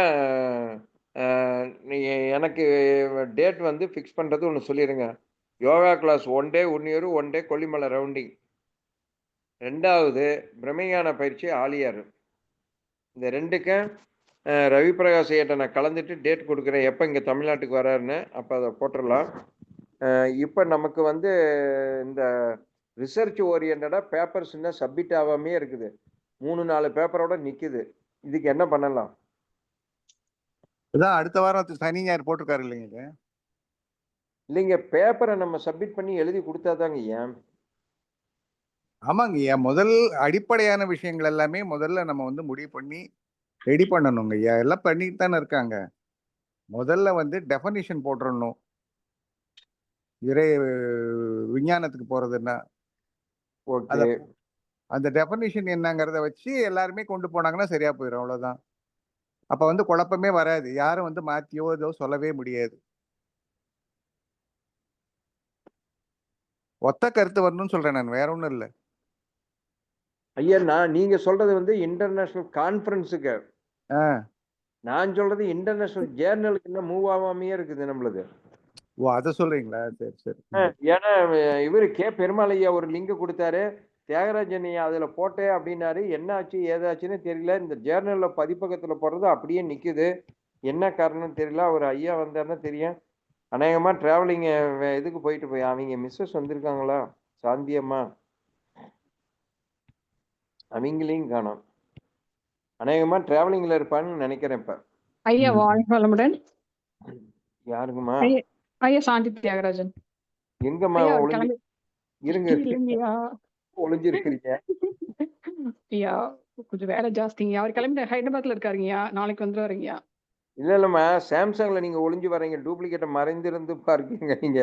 நீங்க எனக்கு டேட் வந்து ஃபிக்ஸ் பண்றது ஒண்ணு சொல்லிடுங்க. யோகா கிளாஸ் 1 டே உன்னியூர், 1 டே கொல்லிமலை ரவுண்டிங். 2வது பிரமைஞான பயிற்சி ஆலியார். இந்த 2க்கும் ரவி பிரகாஷ் ஐயர்ட்ட நான் கலந்துட்டு டேட் கொடுக்குறேன், எப்போ இங்கே தமிழ்நாட்டுக்கு வராருன்னு. அப்போ அதை போட்டுடலாம். இப்போ நமக்கு வந்து இந்த ரிசர்ச் ஓரியன்டா பேப்பர்ஸ் இன்னும் சப்மிட் ஆகாமே இருக்குது. 3-4 பேப்பரோட நிக்குது. இதுக்கு என்ன பண்ணலாம்? இதான் அடுத்த வாரம் சனி ஞாயிறு போட்டிருக்காரு இல்லைங்க. இல்லைங்க, பேப்பரை நம்ம சப்மிட் பண்ணி எழுதி கொடுத்தாதாங்க ஏன். ஆமாங்க ஐயா, முதல் அடிப்படையான விஷயங்கள் எல்லாமே முதல்ல நம்ம வந்து முடிவு பண்ணி ரெடி பண்ணணுங்க ஐயா. எல்லாம் பண்ணிட்டு தானே இருக்காங்க. முதல்ல வந்து டெஃபனிஷன் போட்டுறணும். இறை விஞ்ஞானத்துக்கு போறதுன்னா ஓகே, அந்த டெஃபனிஷன் என்னங்கிறத வச்சு எல்லாருமே கொண்டு போனாங்கன்னா சரியா போயிடும், அவ்வளவுதான். அப்ப வந்து குழப்பமே வராது. யாரும் வந்து மாத்தியோ ஏதோ சொல்லவே முடியாது. ஒத்த கருத்து வரணும்னு சொல்றேன் நான், வேற ஒண்ணும் இல்லை. ஐயா நீங்க சொல்றது வந்து இன்டர்நேஷனல் கான்ஃபரன்ஸுக்கு. நான் சொல்றது இன்டர்நேஷனல் ஜேர்னலுக்கு இன்னும் மூவ் ஆகாமையே இருக்குது நம்மளுது. ஓ, அதை சொல்றீங்களா? சரி சரி. ஏன்னா இவரு பெருமாள் ஐயா ஒரு லிங்க் கொடுத்தாரு, தியாகராஜன் ஐயா அதுல போட்டேன் அப்படின்னாரு. என்ன ஆச்சு ஏதாச்சுன்னு தெரியல. இந்த ஜேர்னல்ல பதிப்பகத்துல போடுறது அப்படியே நிக்குது. என்ன காரணம் தெரியல. அவர் ஐயா வந்தாருன்னா தெரியும். அநேகமா டிராவலிங் இதுக்கு போயிட்டு அவங்க மிஸ்ஸஸ் வந்திருக்காங்களா, சாந்தியம்மா, அவங்களையும் காணோம். அநேகமா டிராவலிங்ல இருப்பான்னு நினைக்கிறேன். இப்ப ஐயா வாழ்க வளமுடன். யாருக்குமா? ஐயா சாந்தி தியாகராஜன். எங்கம்மா ஒளிஞ்சு இருங்க, ஒளிஞ்சிருக்கிறீங்க? ஐயா கொஞ்சம் வேலை ஜாஸ்திங்க. அவர் கிளம்பி ஹைதராபாத்ல இருக்காருங்கய்யா, நாளைக்கு வந்துருவாருங்கய்யா. இல்லம்மா, சாம்சங்ல நீங்க ஒளிஞ்சு வரீங்க, டூப்ளிகேட்ட மறைந்திருந்து பார்க்கீங்க நீங்க.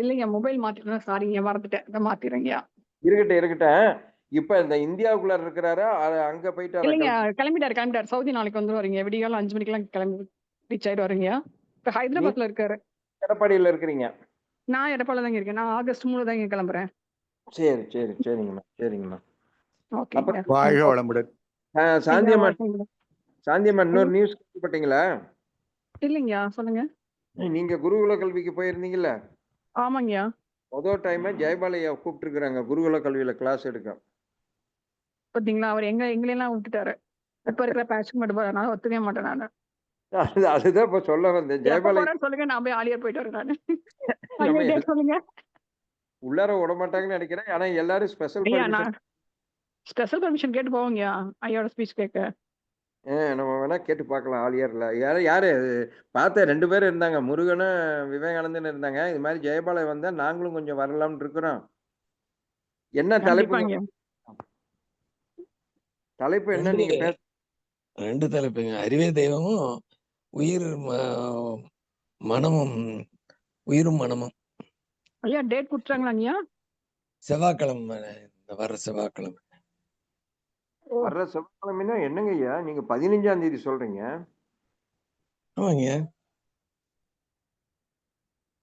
இல்லைங்க, மொபைல் மாத்திட்டேன், சாரிங்க, மறந்துட்டேன், மாத்திடுறேங்க. இருக்கட்டும். இப்ப இந்த இந்தியாவுக்குள்ள இருக்கிறாரா, அங்க போயிட்டு? இல்லைங்க, கிளம்பிட்டாரு. சவுதி நாளைக்கு வந்துருவாருங்க. விடியகாலம் 5 மணிக்கெல்லாம் கிளம்பி ரீச் ஆயிடுவாருங்க. இப்ப ஹைதராபாத்ல இருக்காரு. எடப்பாடியில இருக்கிறீங்க? நான் எடப்பாடில தாங்க இருக்கேன். நான் ஆகஸ்ட் 3 தாங்க கிளம்புறேன். சரிங்கம்மா. வாழ்க வளமுடன். சாந்தியம்மா இன்னொரு நியூஸ் கேள்விப்பட்டீங்களா? இல்லைங்கய்யா, சொல்லுங்க. நீங்க குருகுல கல்விக்கு போயிருந்தீங்கல்ல? ஆமாங்கய்யா. முதல் டைம் ஜெயபாலையா கூப்பிட்டு இருக்காங்க குருகுல கல்வியில கிளாஸ் எடுக்க. பாத்தீங்களா, அவர் எங்களையெல்லாம் விட்டுட்டாரு. இப்ப இருக்கிற பேட்சுக்கு மட்டும் நான் ஒத்துக்கவே மாட்டேன். நானு அதுதான் இப்ப சொல்ல வந்தேன். ஜெயபாலையா சொல்லுங்க, நான் போய் ஆலியார் போயிட்டு வரேன். நானு சொல்லுங்க. உள்ளார விட மாட்டாங்கன்னு நினைக்கிறேன். ஆனா எல்லாரும் ஸ்பெஷல் பர்மிஷன் கேட்டு போவாங்கய்யா ஐயாவோட ஸ்பீச் கேட்க. நம்ம வேணா கேட்டு பார்க்கலாம் ஆலியர்ல. யாரு பார்த்தேன் 2 பேர் இருந்தாங்க. முருகனும், விவேகானந்தன் இருந்தாங்க. இது மாரி ஜெயபாலன் வந்தா நாங்களும் கொஞ்சம் வரலாம்னு இருக்கிறோம். என்ன தலைப்புங்க? கண்டிப்பாங்க. தலைப்பு என்ன 2 நீங்க 2 தலைப்புங்க. அறிவே தெய்வமும், உயிர் மனமும் உயிரும் மனமும். ஐயா டேட் குடுத்துட்டாங்களாங்கய்யா? செவ்வாய்க்கிழமை, இந்த வர்ற செவ்வாய்க்கிழமை. ஓ! வர்ற செவ்வாய்க்கிழமைன்னா என்னங்கய்யா? நீங்க 15ஆம் தேதி சொல்றீங்க. ஆமாங்க.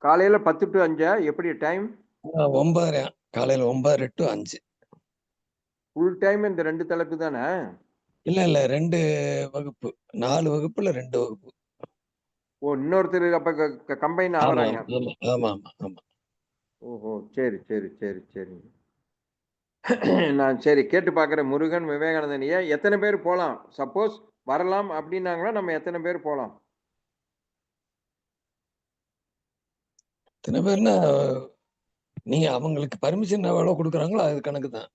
காலையில 10 to 5 எப்படி டைம்? 9:30 காலையில 9:30 to 5. ஃபுல் டைம் இந்த 2 தலைப்பு தானே? இல்ல 2 வகுப்பு. 4 வகுப்புல 2 வகுப்பு. ஓ! இன்னொருத்தர் அப்ப கம்பைன் ஆமா, ஆவறாங்க. ஆமா, ஆமா, ஆமா. ஓஹோ! சரி. நான் சரி கேட்டு பார்க்குறேன். முருகன், விவேகானந்தன் எத்தனை பேர் போலாம்? சப்போஸ் வரலாம் அப்படின்னாங்கன்னா, நம்ம எத்தனை பேர் போலாம்? எத்தனை பேர்னா, நீங்க அவங்களுக்கு பர்மிஷன் எவ்வளவு குடுக்குறாங்களோ அது கணக்கு தான்.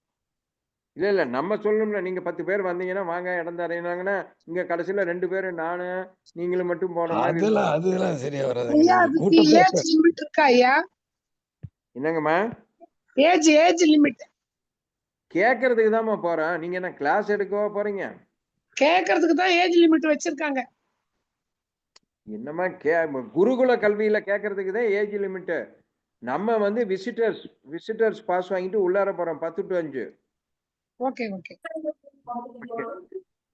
இல்ல. நம்ம சொல்லணும்ல. நீங்க 10 பேர் வந்தீங்கன்னா, வாங்க இடம் தரேன்னாங்கன்னா, இங்க கடைசில 2 பேரு நானு, நீங்களும் மட்டும் போன மாரி இருக்கும். அதெல்லாம் சரியா வராதுங்க. ஐயா நீங்க அதுக்கு கூட்டத்தை ஏஜ் லிமிட் இருக்கா ஐயா? என்னங்கம்மா? ஏஜ் லிமிட் கேட்கறதுக்கு தாம்மா போறேன். நீங்க என்ன கிளாஸ் எடுக்கவா போறீங்க? கேட்கறதுக்கு தான் ஏஜ் லிமிட் வச்சிருக்காங்க. என்னம்மா குருகுல கல்வியில கேட்கறதுக்கு தான் ஏஜ் லிமிட்டு. நம்ம வந்து விசிட்டர்ஸ் பாஸ் வாங்கிட்டு உள்ளார போறோம் 10 to 5. ஓகே.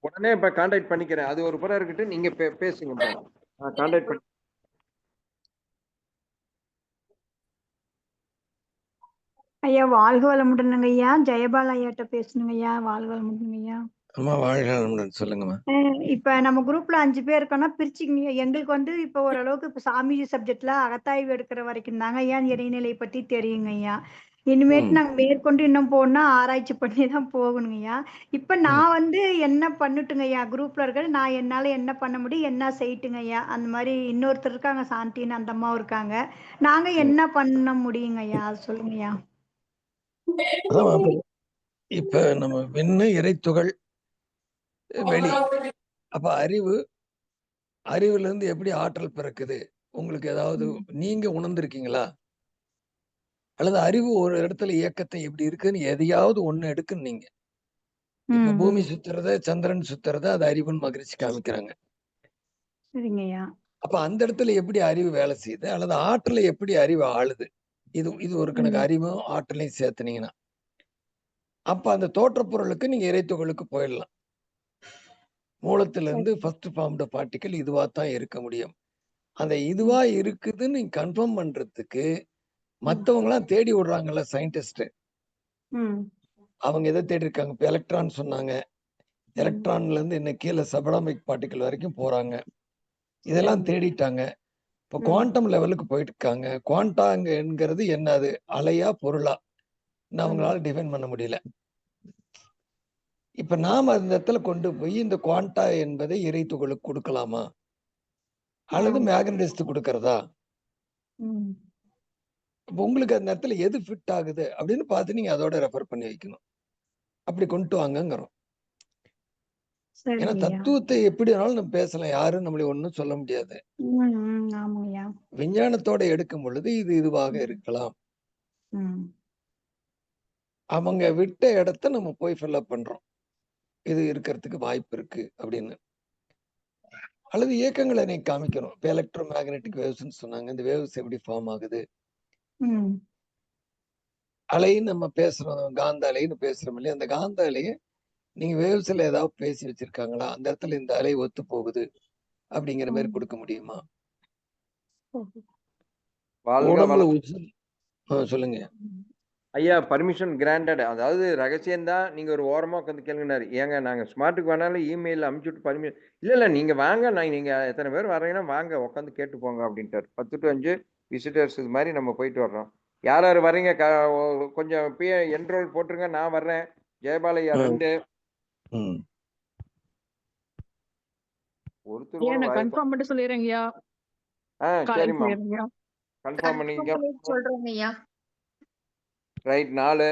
உடனே இப்ப கான்டாக்ட் பண்ணிக்கிறேன். அது ஒரு புறம் இருக்கட்டும். நீங்க பேசுங்கப்பா. நான் கான்டாக்ட் பண்ணி ஐயா வாழ்க வளமுடனுங்க ஐயா. ஜெயபால் ஐயாட்ட பேசணுங்க ஐயா. வாழ்க வளமுடனுங்க ஐயா. அம்மா வாழ்க வளமுடன். சொல்லுங்கம்மா. இப்ப நம்ம குரூப்ல 5 பேர் இருக்கோம்னா பிரிச்சுக்கங்க. எங்களுக்கு வந்து இப்ப ஓரளவுக்கு இப்ப சாமி சப்ஜெக்ட்ல அகத்தாய்வு எடுக்கிற வரைக்கும் தாங்க ஐயா இறைநிலை பத்தி தெரியுங்க ஐயா. இனிமேட்டு நாங்க மேற்கொண்டு இன்னும் போனா ஆராய்ச்சி பண்ணி தான் போகணுங்க ஐயா. இப்ப நான் வந்து என்ன பண்ணட்டுங்க ஐயா? குரூப்ல இருக்கிற நான் என்னால என்ன பண்ண முடியும், என்ன செய்யட்டுங்க ஐயா? அந்த மாதிரி இன்னொருத்தர் இருக்காங்க, சாந்தின்னு அந்த அம்மாவும் இருக்காங்க. நாங்க என்ன பண்ண முடியுங்க ஐயா? அது சொல்லுங்க ஐயா. அதான் இப்ப நம்ம விண்ணு இறைத்துகள் வெளி. அப்ப அறிவுல இருந்து எப்படி ஆற்றல் பிறக்குது? உங்களுக்கு ஏதாவது நீங்க உணர்ந்திருக்கீங்களா? அல்லது அறிவு ஒரு இடத்துல இயக்கத்தை எப்படி இருக்குன்னு எதையாவது ஒண்ணு எடுக்குன்னு நீங்க. இப்ப பூமி சுத்துறத, சந்திரன் சுத்துறத அது அறிவுன்னு மகிழ்ச்சி காமிக்கிறாங்க. சரிங்க ஐயா. அப்ப அந்த இடத்துல எப்படி அறிவு வேலை செய்யுது? அல்லது ஆற்றலை எப்படி அறிவு ஆளுது? இது ஒரு கணக்கு அறிவும் ஆற்றலையும் சேர்த்துனீங்கன்னா. அப்ப அந்த தோற்ற பொருளுக்கு நீங்க இறைத்துகளுக்கு போயிடலாம். மூலத்திலிருந்து ஃபர்ஸ்ட் ஃபார்ம்டு பார்ட்டிகல் இதுவா தான் இருக்க முடியும். அந்த இதுவா இருக்குதுன்னு நீங்க கன்ஃபார்ம் பண்றதுக்கு மத்தவங்கலாம் தேடி விடுறாங்கல்ல சயின்டிஸ்ட். அவங்க எதை தேடி இருக்காங்க? இப்ப எலக்ட்ரான் சொன்னாங்க. எலக்ட்ரான்ல இருந்து இன்னும் கீழே சபடாமிக் பார்ட்டிகல் வரைக்கும் போறாங்க. இதெல்லாம் தேடிட்டாங்க. இப்போ குவாண்டம் லெவலுக்கு போயிட்டு இருக்காங்க. குவாண்டாங்கிறது என்ன? அது அலையா பொருளா? இன்னும் அவங்களால டிஃபைன் பண்ண முடியல. இப்ப நாம அந்த இடத்துல கொண்டு போய் இந்த குவாண்டா என்பதை இறைத்துகளுக்கு கொடுக்கலாமா? அல்லது மேக்னடிஸ்ட் கொடுக்கறதா? இப்போ உங்களுக்கு அந்த இடத்துல எது ஃபிட் ஆகுது அப்படின்னு பார்த்து நீங்க அதோட ரெஃபர் பண்ணி வைக்கணும். அப்படி கொண்டு வாங்கங்கிறோம். ஏன்னா தத்துவத்தை எப்படி வேணாலும் நம்ம பேசலாம். யாரும் நம்மளை ஒண்ணும் சொல்ல முடியாது. விஞ்ஞானத்தோட எடுக்கும் பொழுது இது இதுவாக இருக்கலாம். அவங்க விட்ட இடத்த நம்ம போய் ஃபில்அப் பண்றோம். இது இருக்கிறதுக்கு வாய்ப்பு இருக்கு அப்படின்னு. அல்லது இயக்கங்களை நீங்க காமிக்கணும். இப்ப எலக்ட்ரோ மேக்னெட்டிக் வேவ்ஸ்ன்னு சொன்னாங்க. இந்த வேவ்ஸ் எப்படி ஃபார்ம் ஆகுது? அலைன்னு நம்ம பேசுறோம். காந்த அலைன்னு பேசுறோம் இல்லையா? அந்த காந்த அலையை நீங்க வேவ்ஸ்ல ஏதாவது பேசி வச்சிருக்காங்களா? அந்த இடத்துல இந்த அலை ஒத்து போகுது அப்படிங்கிற மாதிரி கொடுக்க முடியுமா? உடம்புல சொல்லுங்க ஐயா. Permission granted. அதாவது ரகசியம் தான். நீங்க ஒரு ஓரமா உட்காந்து கேளுங்கனாரு. ஏங்க நாங்க ஸ்மார்ட்டுக்கு வேணாலும் இமெயில் அனுப்பிச்சுட்டு பர்மிஷன் இல்ல நீங்க வாங்க. நீங்க எத்தனை பேர் வர்றீங்கன்னா வாங்க உட்காந்து கேட்டு போங்க அப்படின்ட்டாரு. 10 to 5 விசிட்டர்ஸ் இது மாதிரி நம்ம போயிட்டு வர்றோம். யார் வர்றீங்க? கொஞ்சம் இப்பயே என்ரோல் போட்டுருங்க. நான் வர்றேன். ஜெயபாலையா 2. ஒருத்தர் கன்ஃபார்ம் பண்ணிட்டு சொல்லிடுறேங்கய்யா. சரிம்மா கன்ஃபார்ம் பண்ணிக்க சொல்றேங்க ஐயா. ரைட் 4.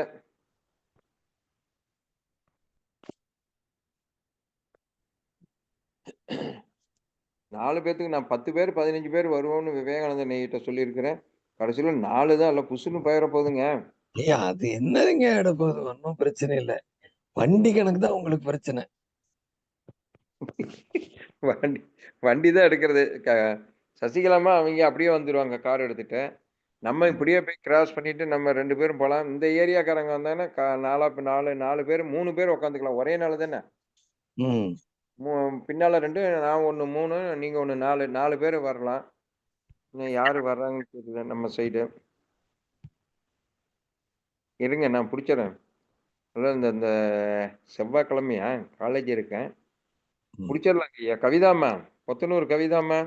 4 பேத்துக்கு நான் 10 பேர் 15 பேர் வருவோம்னு விவேகானந்தன் ஐயர்கிட்ட சொல்லியிருக்கிறேன். கடைசியில 4 தான் இல்ல புசுன்னு போயிட போகுதுங்க. ஐயா அது என்னதுங்க ஆயிட போகுது? ஒன்றும் பிரச்சனை இல்லை. வண்டி கணக்கு தான் உங்களுக்கு பிரச்சனை. வண்டி வண்டி தான் எடுக்கிறது. சசிகலாமா அவங்க அப்படியே வந்துருவாங்க கார் எடுத்துட்டு. நம்ம இப்படியே போய் கிராஸ் பண்ணிட்டு நம்ம 2 பேரும் போலாம். இந்த ஏரியாக்காரங்க வந்தாங்கன்னா 4 பேர் 3 பேர் உட்காந்துக்கலாம். ஒரே நாள் தானே. ம். பின்னால 2 நான் 1 3 நீங்க 1 4 பேர் வரலாம். இன்னும் யாரு வர்றாங்கன்னு தெரியல நம்ம சைடு. இருங்க நான் பிடிச்சிடறேன். அதான் இந்த செவ்வாய்க்கிழமையா காலேஜ் இருக்கேன். பிடிச்சிடலாங்க ஐயா. கவிதாம்மா, கொத்தனூர் கவிதாம்மா.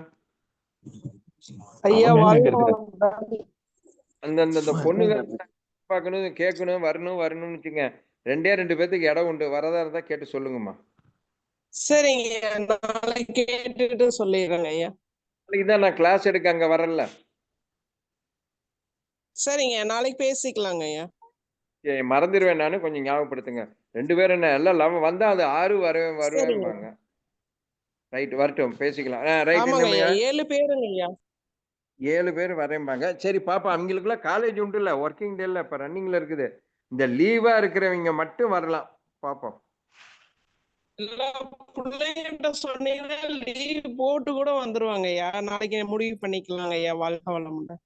ஐயா அந்த பொண்ணுங்க பார்க்கணும் கேட்கணும் வரணும்னு வச்சுங்க. 2 பேத்துக்கு இடம் உண்டு. வரதா இருந்தா கேட்டு சொல்லுங்கம்மா. சரிங்க, நாளைக்கு கேட்டுட்டு சொல்லிடுறேங்க ஐயா. நாளைக்கு தான் நான் கிளாஸ் எடுக்க அங்க வரல. சரிங்க, நாளைக்கு பேசிக்கலாங்க ஐயா. மறந்துடுவேன் நானு, கொஞ்சம் ஞாபகப்படுத்துங்க. 2 பேரும் என்ன எல்லாம் வந்தா அது 6 வருவாங்க. ரைட், வரட்டும் பேசிக்கலாம். ரைட். ஆமாங்க ஐயா, 7 பேருங்க ஐயா. 7 பேர் வரேம்பாங்க. சரி பாப்பா, அவங்களுக்குலாம் காலேஜ் உண்டு இல்ல, ஒர்க்கிங் டே இல்ல, இப்ப ரன்னிங்ல இருக்குது. இந்த லீவா இருக்கிறவங்க மட்டும் வரலாம். பாப்போம். எல்லா பிள்ளைகிட்ட சொன்னீங்கன்னா லீவ் போட்டு கூட வந்துருவாங்க ஐயா. நாளைக்கு முடிவு பண்ணிக்கலாங்க ஐயா. வாழ்க்கை வளமுடன்.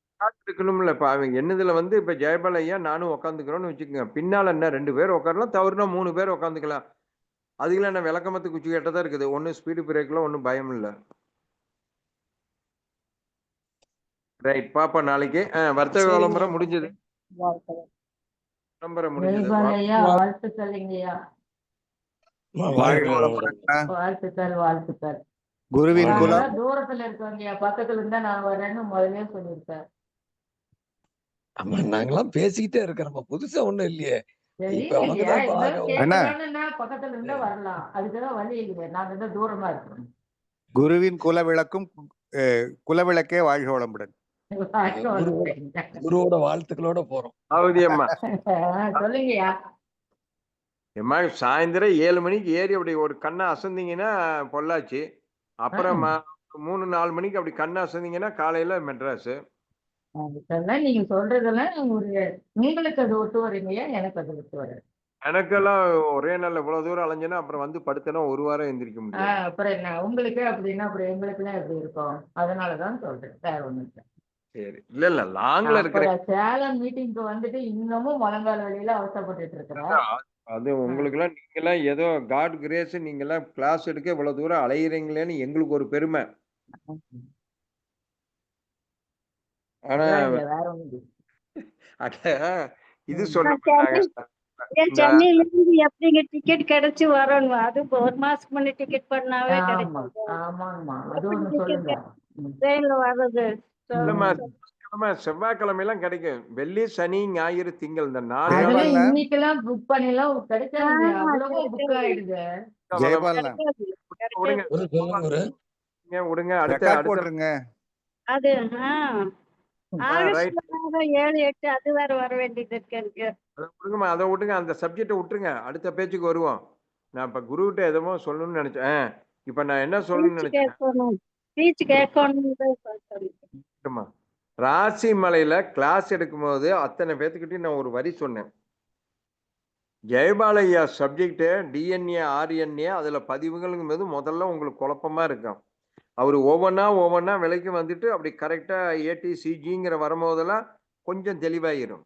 இருக்கணும்ல. இப்ப அவங்க என்னதுல இப்ப ஜெயபால் ஐயா நானும் உட்காந்துக்கிறோம்னு வச்சுக்கோங்க. பின்னால என்ன 2 பேர் உட்காரலாம், தவறுனா 3 பேர் உட்காந்துக்கலாம். அதுக்கெல்லாம் என்ன விளக்கமத்து குச்சி கேட்டதா இருக்குது. ஒன்னும் ஸ்பீடு பிரேக்ல ஒன்னும் பயம் இல்ல. ரைட் பாப்பா, நாளைக்கு வர்த்தக விளம்பரம் முடிஞ்சது. விளம்பரம் முடிஞ்சது. வாழ்த்துக்கள். குருவின் குலம். தூரத்துல இருக்கவங்க பக்கத்துல இருந்தா நான் வரேன்னு முதலே சொல்லியிருக்கேன். ஆமா, நாங்கெல்லாம் பேசிக்கிட்டே இருக்கிறோம், புதுசா ஒண்ணும் இல்லையே. பக்கத்துல இருந்தா வரலாம், அதுக்குதான் வழி இல்லையே. நாங்க தான் தூரமா இருக்கிறோம். குருவின் குலவிளக்கும் குலவிளக்கே வாழ்க வளமுடன். குருவோட வாழ்த்துக்களோட போறோம். சொல்லுங்கய்யா. எம்மா சாயந்தரம் 7 மணிக்கு ஏறி அப்படி ஒரு கண்ணை அசந்திங்கன்னா பொள்ளாச்சி. அப்புறம் 3-4 மணிக்கு அப்படி கண்ணை அசந்திங்கன்னா காலையில மெட்ராஸ். நீங்க சொல்றதெல்லாம் உங்களுக்கு அது ஒத்து வரீங்கய்யா, எனக்கு அது ஒத்து வர. எனக்கெல்லாம் ஒரே நாள்ல இவ்வளவு தூரம் அலைஞ்சேன்னா அப்புறம் வந்து படுத்தனா 1 வாரம் எந்திரிக்க முடியும். அப்புறம் என்ன உங்களுக்கு அப்படின்னா அப்புறம் எங்களுக்கு எல்லாம் எப்படி இருக்கும்? அதனாலதான் சொல்றேன், வேற ஒண்ணும் இல்லை. சரி, இல்ல லாங்ல இருக்கிற சேலம் மீட்டிங்க்கு வந்துட்டு இன்னமும் முழங்கால் வழியில அவசரப்பட்டு இருக்கிறேன். அது உங்களுக்கு எல்லாம், நீங்க எல்லாம் ஏதோ காட் கிரேஸ், நீங்க எல்லாம் கிளாஸ் எடுக்க இவ்வளவு தூரம் அலையிறீங்களேன்னு எங்களுக்கு ஒரு பெருமை. ஆனா இது சென்னையில இருந்து எப்படிங்க டிக்கெட் கிடைச்சு வரணும்? அது 1 மாசத்துக்கு முன்னாடி டிக்கெட் பண்ணாவே கிடைக்கும். ட்ரெயின்ல வர்றது செவ்வாய்க்கிழமை எல்லாம் கிடைக்கும். வெள்ளி சனி ஞாயிறு திங்கள் இந்த 4 இன்னைக்கெல்லாம் புக் பண்ணிலாம் கிடைக்காது. அவ்வளவு புக் ஆயிடுது. விடுங்க, அடுத்த அது ஆகஸ்ட் 7, 8 அது வேற வர வேண்டியது இருக்கு எனக்கு. விடுங்கம்மா, அதை விட்டுங்க, அந்த சப்ஜெக்டை விட்டுருங்க. அடுத்த பேச்சுக்கு வருவோம். நான் இப்ப குருகிட்ட எதுவும் சொல்லணும்னு நினைச்சேன். இப்ப நான் என்ன சொல்லணும்னு நினைச்சேன், ராசி மலையில கிளாஸ் எடுக்கும் போது அத்தனை பேத்துக்கிட்டையும் நான் ஒரு வரி சொன்னேன். ஜெயபாலையா சப்ஜெக்ட் DNA RNA அதுல பதிவுகளுங்கும் போது முதல்ல உங்களுக்கு குழப்பமா இருக்கும். அவர் ஒவ்வொன்னா விலைக்கு வந்துட்டு அப்படி கரெக்டா ATCGங்கிற வரும்போதெல்லாம் கொஞ்சம் தெளிவாயிரும்.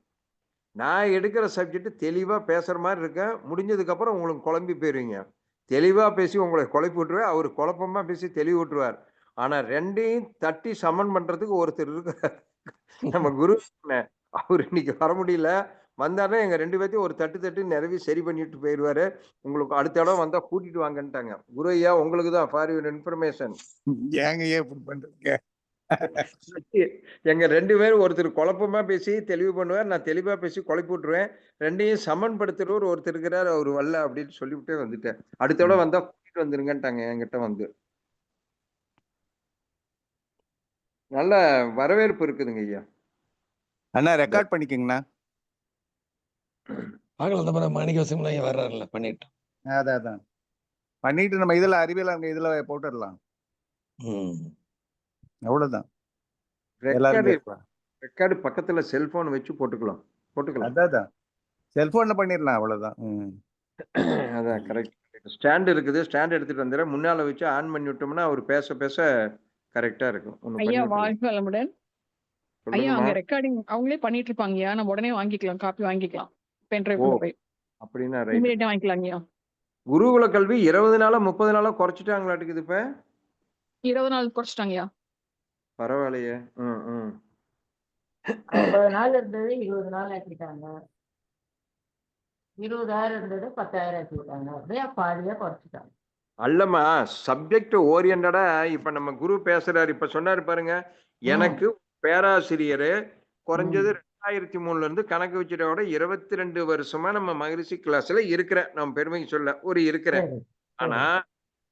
நான் எடுக்கிற சப்ஜெக்ட் தெளிவா பேசுற மாதிரி இருக்கேன். முடிஞ்சதுக்கு அப்புறம் உங்களுக்கு குழம்பி போயிருவீங்க. தெளிவா பேசி உங்களை குழப்பி விட்டுருவார், அவர் குழப்பமா பேசி தெளிவு விட்டுருவார். ஆனா 2ஐயும் தட்டி சமன் பண்றதுக்கு ஒருத்தர் இருக்கிறார், நம்ம குரு. அவர் இன்னைக்கு வர முடியல. வந்தாருன்னா எங்க 2 பேர்த்தையும் ஒரு தட்டு நிறவி சரி பண்ணிட்டு போயிடுவாரு. உங்களுக்கு அடுத்த இடம் வந்தா கூட்டிட்டு வாங்கன்ட்டாங்க. குரு ஐயா, உங்களுக்கு தான் ஃபார் யுவர் இன்ஃபர்மேஷன். எங்க 2 பேரும் ஒருத்தர் குழப்பமா பேசி தெளிவு பண்ணுவார், நான் தெளிவா பேசி குழப்பி விட்டுருவேன். 2ஐயும் சமன்படுத்துறவர் ஒருத்தர் இருக்கிறார், அவர் வரல அப்படின்னு சொல்லிவிட்டே வந்துட்டேன். அடுத்த இடம் வந்தா கூட்டிட்டு வந்துருங்கன்ட்டாங்க என்கிட்ட வந்து. நல்ல வரவேற்பு இருக்குதுங்க ஐயா. அண்ணா ரெக்கார்ட் பண்ணிக்கங்கண்ணா. மாணிக்கவாசகம் வர்றாருல பண்ணிட்டோம். அதான் பண்ணிட்டு நம்ம இதுல அறிவியல் அங்க இதுல போட்டுடலாம். அவ்வளவுதான். எல்லாரும் ரெக்கார்டு கேட்கலாம். ரெக்கார்டு பக்கத்துல செல்போன் வச்சு போட்டுக்கலாம். அதான் செல்போன்ல பண்ணிடலாம், அவ்வளவுதான். அதான் கரெக்ட். ஸ்டாண்ட் இருக்குது, ஸ்டாண்ட் எடுத்துட்டு வந்துடுறேன். முன்னால வச்சு ஆன் பண்ணி விட்டோம்னா அவர் பேச பேச கரெக்டா இருக்கும். ஒண்ணு பண்ணி ஐயா விட்டுருங்க. வாழ்க வளமுடன். ஐயா சொல்லுங்கம்மா. அங்க ரெக்கார்டிங் அவங்களே பண்ணிட்டு இருப்பாங்கய்யா. நம்ம உடனே வாங்கிக்கலாம், காப்பி வாங்கிக்கலாம். பென் டிரைவ் ஓ கொண்டு போய் அப்படின்னா ரைட். இமீடியட்டா வாங்கிக்கலாம் ஐயா. குருகுல கல்வி 20 நாளா 30 நாளா குறைச்சிட்டாங்களாட்டுக்குது இப்ப. 20 நாள் குறைச்சிட்டாங்கய்யா. பரவாயில்லையே. 50 நாள் இருந்தது 20 நாள் ஆக்கிட்டாங்க. 20,000 இருந்தது 10,000 ஆக்கிட்டாங்க. அப்படியே பாதியா குறைச்சிட்டாங்க. அல்லம்மா, சப்ஜெக்ட் ஓரியன்டா இப்ப நம்ம குரு பேசுறாரு. இப்ப சொன்னாரு பாருங்க, எனக்கு பேராசிரியர் குறைஞ்சது 2003 இருந்து கணக்கு வச்சுட்டோட 22 வருஷமா நம்ம மகரிஷி கிளாஸ்ல இருக்கிறேன். நம்ம பெருமைக்கு சொல்ல இருக்கிறேன். ஆனா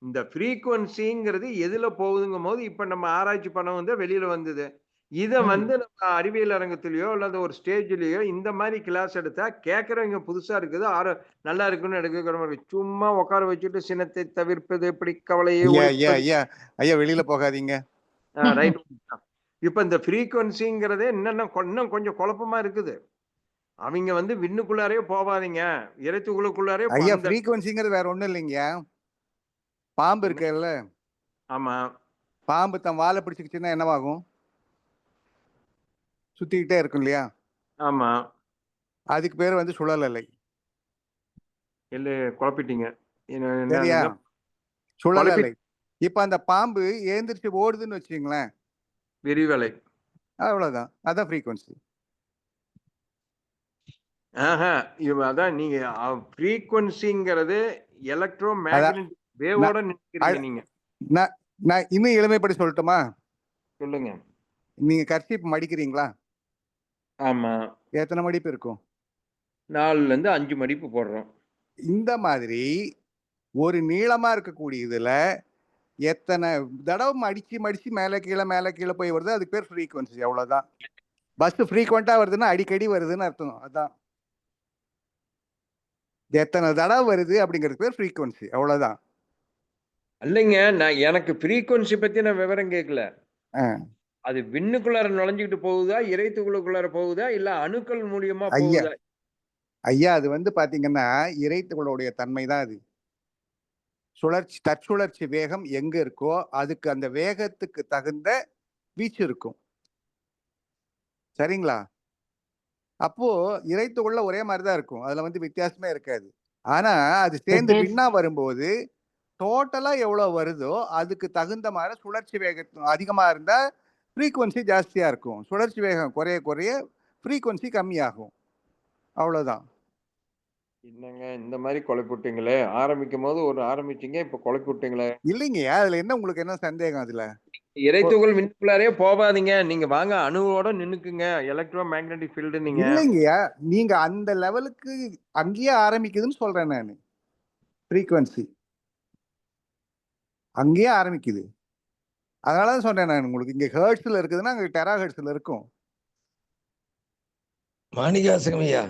இந்த ஃப்ரீக்குவன்சிங்கிறது எதுல போகுதுங்கும் போது இப்ப நம்ம ஆராய்ச்சி பண்ண வந்து வெளியில வந்தது. இத வந்து நம்ம அறிவியல் அரங்கத்திலயோ அல்லது ஒரு ஸ்டேஜ்லயோ இந்த மாதிரி கிளாஸ் எடுத்தா கேட்கறவங்க புதுசா இருக்குது, நல்லா இருக்குன்னு எடுக்கிற மாதிரி சும்மா உட்கார வச்சுட்டு சினத்தை தவிர்ப்பது எப்படி, கவலையை ஐயா ஒழிப்பது. ஐயா ஐயா வெளியில போகாதீங்க. ரைட். இப்ப இந்த ஃப்ரீக்குவன்சிங்கிறதே இன்னும் கொஞ்சம் குழப்பமா இருக்குது. அவங்க வந்து விண்ணுக்குள்ளாரே போவாதீங்க, இறைத்துகளுக்குள்ளாரே ஐயா ஃப்ரீக்வன்சிங்கிறது வேற ஒண்ணும் இல்லைங்க. பாம்பு இருக்குல்ல, ஆமா பாம்பு தன் வாழை பிடிச்சிக்கிச்சுன்னா என்னவாகும்? சுத்திக்கிட்டே இருக்கும் இல்லையா? ஆமா. அதுக்கு பேர் வந்து சுழல் அலை. இல்ல குழப்பிட்டீங்க. சரியா? சுழல் அலை. இப்ப அந்த பாம்பு ஏந்திரிச்சு ஓடுதுன்னு வச்சுங்களேன், விரிவலை. அவ்வளவுதான். அதான் ஃப்ரீக்வன்சி. அதான் நீங்க ஃப்ரீக்வன்சிங்கிறது எலக்ட்ரோ மேக்னெட்டிக் வேவோட நினைக்கிறீங்க நீங்க. நான் இன்னும் எளிமைப்படி சொல்லட்டுமா? சொல்லுங்க. நீங்க கர்ச்சீப் மடிக்கிறீங்களா? ஆமா. எத்தனை மடிப்பு இருக்கும்? 4ல இருந்து 5 மடிப்பு போடுறோம். இந்த மாதிரி ஒரு நீளமா இருக்கக்கூடிய இதுல எத்தனை தடவை மடிச்சு மேல கீழே போய் வருது, அதுக்கு பேர் ஃப்ரீக்வன்சி. அவ்வளவுதான். பஸ் ஃப்ரீக்வெண்டா வருதுன்னா அடிக்கடி வருதுன்னு அர்த்தம். அதான் எத்தனை தடவை வருது அப்படிங்கிறது பேர் ஃப்ரீக்வன்சி. அவ்வளவுதான். இல்லைங்க, நான் எனக்கு ஃப்ரீக்வன்சி பத்தி நான் விவரம் கேட்கல. அது விண்ணுக்குள்ளார நுழைஞ்சுக்கிட்டு போகுதா, இறைத்துகளுக்குள்ளார போகுதா, இல்ல அணுக்கள் மூலியமா போகுதா? ஐயா அது வந்து பாத்தீங்கன்னா இறைத்துகளுடைய தன்மை தான் அது. தற்சுழற்சி வேகம் எங்க இருக்கோ அதுக்கு அந்த வேகத்துக்கு தகுந்த வீச்சு இருக்கும். சரிங்களா? அப்போ இறைத்துக்குள்ள ஒரே மாதிரிதான் இருக்கும், அதுல வந்து வித்தியாசமே இருக்காது. ஆனா அது சேர்ந்து விண்ணா வரும்போது டோட்டலா எவ்வளவு வருதோ அதுக்கு தகுந்த மாதிரி சுழற்சி வேகம் அதிகமா இருந்தா ஃப்ரீக்வன்சி ஜாஸ்தியா இருக்கும், சுழற்சி வேகம் குறைய குறைய ஃப்ரீக்வன்சி கம்மியாகும். அவ்வளவுதான். என்னங்க இந்த மாதிரி குழப்பிட்டீங்களே? ஆரம்பிக்கும் போது ஒரு ஆரம்பிச்சீங்க, இப்ப குழப்பிட்டீங்களே. இல்லைங்கய்யா, அதுல என்ன உங்களுக்கு என்ன சந்தேகம்? அதுல இறைத்துகள் விண்ணுக்குள்ளாரே போகாதீங்க, நீங்க வாங்க அணுவோட நின்னுக்குங்க, எலக்ட்ரோ மேக்னெட்டிக் ஃபீல்டு. நீங்க இல்லைங்கய்யா, நீங்க அந்த லெவலுக்கு அங்கேயே ஆரம்பிக்குதுன்னு சொல்றேன் நான். ஃப்ரீக்வன்சி அங்கேயே ஆரம்பிக்குது. அதனாலதான் சொன்னேன் நான் உங்களுக்கு, இங்க ஹெர்ட்ஸ்ல இருக்குதுன்னா அங்க டெரா ஹெர்ட்ஸ்ல இருக்கும். மாணிகாசகம் ஐயா,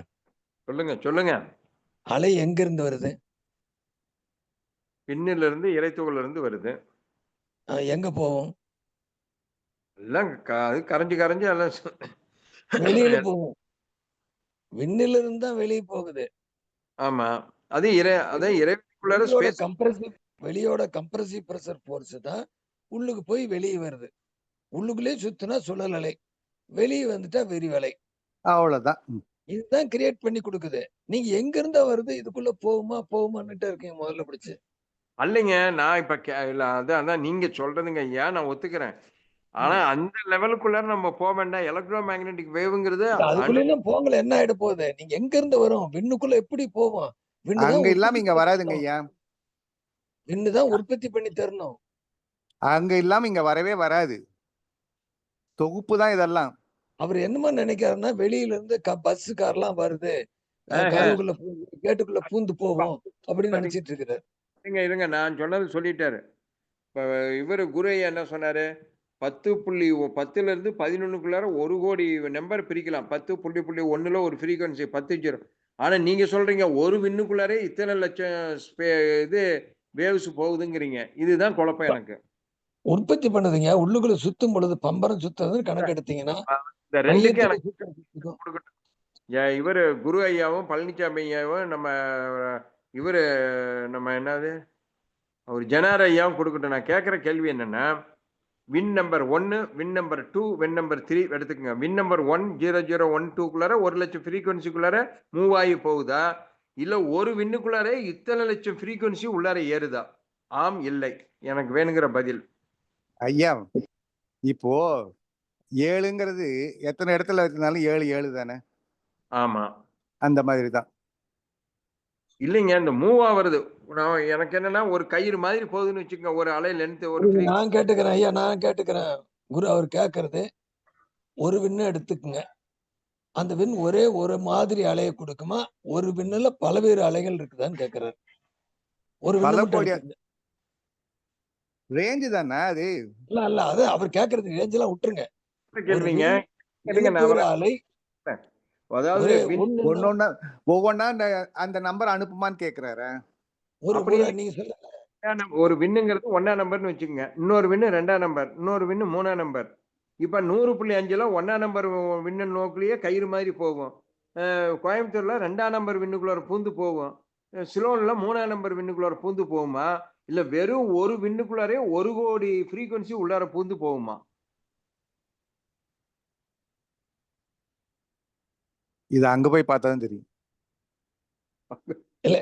சொல்லுங்க. அலை எங்க இருந்து வருது? விண்ணில இருந்து, இறைத்துகள்ல இருந்து வருது. எங்க போகும்? எல்லாம் கரைஞ்சு எல்லாம் வெளியில போகும். விண்ணில இருந்து தான் வெளியே போகுது. ஆமா, அது இறைக்குள்ளார ஸ்பேஸ். வெளியோட கம்ப்ரசிவ் பிரஷர் ஃபோர்ஸ் தான் உள்ளுக்கு போய் வெளியே வருது. உள்ளுக்குள்ளே சுத்தினா சுழல் அலை, வெளியே வந்துட்டா விரிவலை. அவ்வளவுதான். இதுதான் கிரியேட் பண்ணி கொடுக்குது. நீங்க எங்க இருந்தா வருது, இதுக்குள்ள போகுமான்னுட்டு இருக்கீங்க முதல்ல பிடிச்சு. அல்லைங்க, நான் இப்ப அதான் நீங்க சொல்றதுங்க ஐயா, நான் ஒத்துக்கிறேன். ஆனா அந்த லெவலுக்குள்ள நம்ம போக வேண்டாம். எலக்ட்ரோ மேக்னெட்டிக் வேவ்ங்கிறது அதுக்குள்ள போங்கல, என்ன ஆயிட போகுது? நீங்க எங்க இருந்து வரும், விண்ணுக்குள்ள எப்படி போவோம்? அங்க இல்லாம இங்க வராதுங்க ஐயா. விண்ணுதான் உற்பத்தி பண்ணி தரணும். அங்க இல்லாம இங்க வரவே வராது, தொகுப்பு தான் இதெல்லாம். அவர் என்னமா நினைக்கிறாருன்னா, வெளியில இருந்து பஸ் கார்லாம் வருது, கருவுக்குள்ள கேட்டுக்குள்ள பூந்து போவோம் அப்படின்னு நினைச்சிட்டு இருக்கிறாரு. இருங்க, நான் சொன்னது சொல்லிட்டாரு. இப்ப இவரு குரு என்ன சொன்னாரு? 10.10ல இருந்து 11க்குள்ளார 1 கோடி நம்பர் பிரிக்கலாம். 10.1ல ஒரு ஃப்ரீக்வன்சி 10 ஆனா நீங்க சொல்றீங்க ஒரு விண்ணுக்குள்ளாரே இத்தனை லட்சம் இது வேவ்ஸ் போகுதுங்கிறீங்க. இதுதான் குழப்பம் எனக்கு. உற்பத்தி பண்ணுதுங்க. உள்ளுக்குள்ள சுத்தும் பொழுது பம்பரம் சுத்துறது கணக்கு எடுத்தீங்கன்னா இந்த ரெண்டுக்கு மையத்துல எனக்கு சுத்துற சுத்துக்கும். கொடுக்கட்டும். இவரு குரு ஐயாவும் பழனிசாமி ஐயாவும் இவரு நம்ம என்னது அவர் ஜனார் ஐயாவும் கொடுக்கட்டும். நான் கேட்கிற கேள்வி என்னன்னா, win number 1, win number 2, win number 3 எடுத்துக்கங்க. வின் நம்பர் 1 0012குள்ளார 1,00,000 ஃப்ரீக்வன்சிக்குள்ளார மூவ் ஆகி போகுதா, இல்ல ஒரு விண்ணுக்குள்ளார இத்தனை லட்சம் ஃப்ரீக்வன்சி உள்ளார ஏறுதா? ஆம் இல்லை, எனக்கு வேணுங்கிற பதில். ஐயா இப்போ 7ங்கிறது எத்தனை இடத்துல இருந்தாலும் 7 7 தானே. ஆமா, அந்த மாதிரி தான். இல்லைங்க, இந்த மூவ் ஆவறது எனக்கு என்னன்னா ஒரு கயிறு மாதிரி போகுதுன்னு வச்சுக்கோங்க. ஒரு அலை லென்த் ஒரு நான் கேட்டுக்கிறேன் ஐயா, நான் கேட்டுக்கிறேன். குரு அவர் கேட்கறது ஒரு விண்ணை எடுத்துக்குங்க. அந்த விண் ஒரே ஒரு மாதிரி அலையை கொடுக்குமா, ஒரு விண்ணுல பல்வேறு அலைகள் இருக்குதான்னு கேட்கிறாரு. ஒரு விண்ணை பல மட்டும் கோடி எடுத்துக்கங்க. ரேஞ்சு தானே அது. இல்ல இல்ல, அது அவர் கேட்கறது ரேஞ்ச் எல்லாம் விட்டுருங்க. ஒரு கேள்விங்க. விண் இருங்க, நான் எழுப்புகிற வரேன். அலை அதாவது ஒரே விண் ஒன்னொன்னா ஒவ்வொன்னா அந்த நம்பர் அனுப்புமான்னு கேக்குறாரு. அப்படி நீங்க சொல்ல ஒரு விண்ணுங்கிறது 1ஆம் நம்பர்னு வச்சுக்கோங்க. இன்னொரு விண்ணு 2ஆம் நம்பர், இன்னொரு விண்ணு 3ஆம் நம்பர். இப்ப 100.5ல 1ஆம் நம்பர் விண்ணு நோக்கிலேயே கயிறு மாதிரி போகும். கோயம்புத்தூர்ல 2ஆம் நம்பர் விண்ணுக்குள்ளார பூந்து போகும். சிலோன்ல 3ஆம் நம்பர் விண்ணுக்குள்ளார பூந்து போகுமா, இல்ல வெறும் ஒரு விண்ணுக்குள்ளாரே 1 கோடி ஃப்ரீக்வன்சி உள்ளார பூந்து போகுமா? இது அங்க போய் பார்த்தாதான் தெரியும். இல்ல,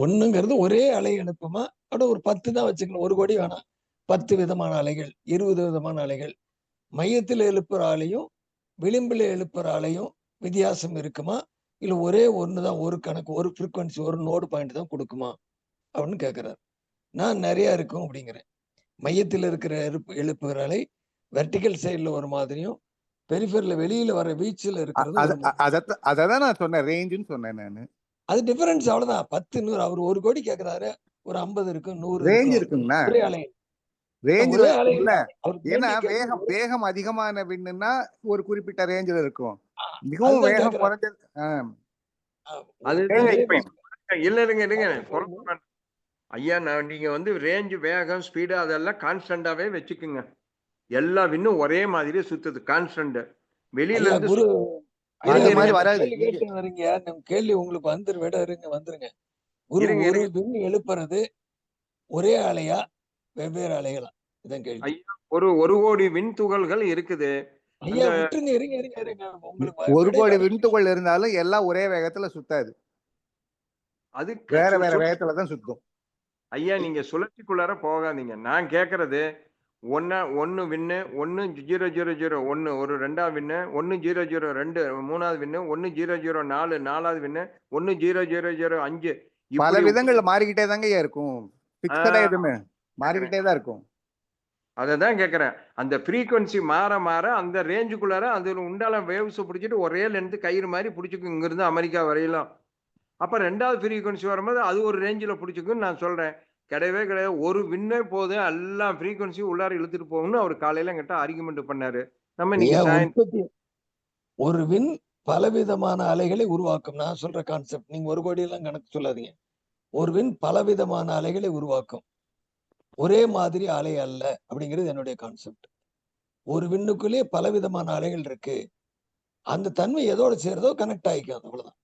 ஒண்ணுங்கிறது ஒரே அலை அனுப்புமா, அப்படி ஒரு 10 தான் வச்சுக்கணும். 1 கோடி வேணாம். 10 விதமான அலைகள், 20 விதமான அலைகள். மையத்தில் எழுப்புற அலையும் விளிம்பில் எழுப்புற அலையும் வித்தியாசம் இருக்குமா, இல்ல ஒரே ஒண்ணுதான், ஒரு கணக்கு, ஒரு ஃப்ரீக்வன்சி, ஒரு நோடு பாயிண்ட் தான் கொடுக்குமா அப்படின்னு கேட்கிறாரு. நான் நிறைய இருக்கும் அப்படிங்கிறேன். மையத்தில் இருக்கிற எழுப்புகிற அலை வெர்டிகல் சைட்ல ஒரு மாதிரியும், பெரிஃபெரியில வெளியில வர வீச்சுல இருக்கிறது அததான் நான் சொன்னேன், ரேஞ்சுன்னு சொன்னேன் நானு. அது டிஃபரன்ஸ் அவ்வளவுதான். 10 100 அவர் 1 கோடி கேட்கிறாரு, ஒரு 50 இருக்கும், 100 ரேஞ்ச் இருக்கும். இருக்குங்கண்ணா, ஒரே அலை, ரேஞ்ச் ஒரே அலை. ஏன்னா வேகம் அதிகமான விண்ணுன்னா ஒரு குறிப்பிட்ட ரேஞ்சில் இருக்கும். மிகவும் வேகம் குறைஞ்சது அது இல்ல இல்லைங்க ஐயா, நீங்க ரேஞ்ச், வேகம், ஸ்பீடு அதெல்லாம் கான்ஸ்டன்டாவே வச்சுக்குங்க. எல்லா விண்ணும் ஒரே மாதிரி சுத்துது, கான்ஸ்டன்ட். வெளியில இருந்து கேள்வி உங்களுக்கு வந்துருங்க. ஒரு விண் எழுப்புறது ஒரே அலையா வெவ்வேறு அலைகளா? இதான் கேள்வி. ஒரு கோடி விண் துகள்கள் இருக்குது. ஐயா விட்டுருங்க, இருங்க. உங்களுக்கு 1 கோடி விண் துகள் இருந்தாலும் எல்லாம் ஒரே வேகத்துல சுத்தாது, அது வேற வேற வேகத்துல தான் சுத்தும். ஐயா, நீங்க சுழற்சிக்குள்ளார போகாதீங்க. நான் கேக்குறது 1 விண்ணு, 10001 ஒரு 2ஆம் விண்ணு, 1002 3ஆவது விண்ணு, 1004 4ஆவது விண்ணு, 1005. பல விதங்கள்ல மாறிக்கிட்டே தாங்க இருக்கும். பிக்ஸடா எதுவுமே மாறிக்கிட்டே தான் இருக்கும். அததான் கேக்குறேன். அந்த ஃப்ரீக்வன்சி மாற மாற அந்த ரேஞ்சுக்குள்ளார அதுல உண்டான வேவ்ஸ் பிடிச்சிட்டு ஒரே லென்த் கயிறு மாதிரி பிடிச்சிக்கும் இங்க இருந்து அமெரிக்கா வரையிலும். அப்ப 2வது ஃப்ரீக்வன்சி வரும்போது அது ஒரு ரேஞ்சில் பிடிச்சிக்குன்னு நான் சொல்றேன். கிடையவே கிடையாது. ஒரு விண்ணே போதும் எல்லாம் ஃப்ரீக்வன்சி உள்ளார இழுத்துட்டு போகணும்னு அவர் காலையில என்கிட்ட ஆர்குமெண்ட் பண்ணாரு. நம்ம இன்னைக்கு ஒரு விண் பலவிதமான அலைகளை உருவாக்கும். நான் சொல்ற கான்செப்ட், நீங்க 1 கோடி எல்லாம் கணக்கு சொல்லாதீங்க. ஒரு விண் பலவிதமான அலைகளை உருவாக்கும், ஒரே மாதிரி அலை அல்ல அப்படிங்கிறது என்னுடைய கான்செப்ட். ஒரு விண்ணுக்குள்ளே பலவிதமான அலைகள் இருக்கு, அந்த தன்மை எதோட சேருதோ கனெக்ட் ஆகிக்கும், அவ்வளவுதான்.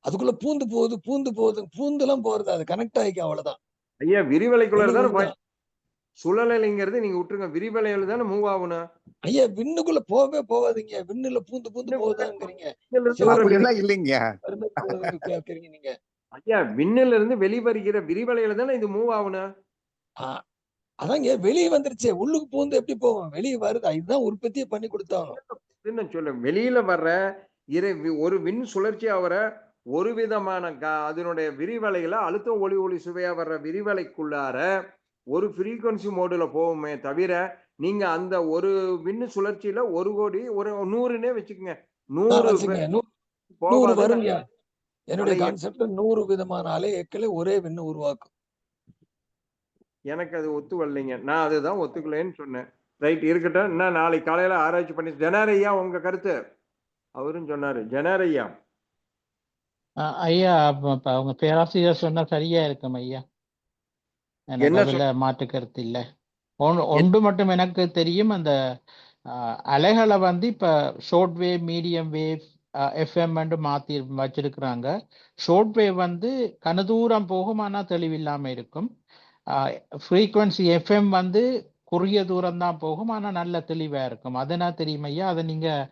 அதுக்குள்ள பூந்து எல்லாம் போறது, அது கனெக்ட் ஆகிக்கும், அவ்வளவுதான். ஐயா, விரிவலைக்குள்ள சுழலைங்கிறது நீங்க விட்டுருங்க, விரிவலையில தானே மூவ் ஆகணும். ஐயா, விண்ணுக்குள்ள போகாதீங்க. விண்ணுல பூந்து போகுதாங்கிறீங்க இல்லைங்க கேக்குறீங்க நீங்க. ஐயா, விண்ணுல இருந்து வெளிவருகிற விரிவலையில தானே இது மூவ் ஆகணும். அதாங்க வெளியே வந்துருச்சு, உள்ளுக்கு பூந்து எப்படி போவோம்? வெளியே வருது, இதுதான் உற்பத்தியை பண்ணி கொடுத்தாங்க. சொல்ல வெளியில வர்ற ஒரு விண் சுழற்சி ஆகிற ஒரு விதமான அதனுடைய விரிவலையில அழுத்தம் ஒளி சுவையா வர்ற விரிவலைக்குள்ளார ஒரு ஃப்ரீக்வன்சி மோடுல போகுமே தவிர, நீங்க அந்த ஒரு விண்ணு சுழற்சியில 1 கோடி ஒரு 100னே வச்சுக்கோங்க, 100 வருங்க. என்னுடைய கான்செப்ட் 100 விதமான அலை எக்களை ஒரே விண்ணு உருவாக்கும். எனக்கு அது ஒத்து வரலைங்க. நான் அதுதான் ஒத்துக்கலைன்னு சொன்னேன். ரைட், இருக்கட்டும். என்ன நாளைக்கு காலையில ஆராய்ச்சி பண்ணி ஜனாரையா உங்க கருத்து அவரும் சொன்னாரு. ஜனாரையா ஐயா, அவங்க பேராசிரியர் சொன்னா சரியா இருக்கும் ஐயா, எனக்கு அதுல மாற்று கருத்து இல்ல. ஒன்று மட்டும் எனக்கு தெரியும், அந்த அலைகளை வந்து இப்போ short wave, medium wave, FM மாற்றி வச்சிருக்கிறாங்க. ஷார்ட் வேவ் வந்து கனதூரம் போகும், ஆனால் தெளிவில்லாமல் இருக்கும். ஃப்ரீக்வன்சி எஃப்எம் வந்து குறுகிய தூரம் தான் போகும், ஆனால் நல்ல தெளிவாக இருக்கும். அது என்ன தெரியும் ஐயா, அதை நீங்கள்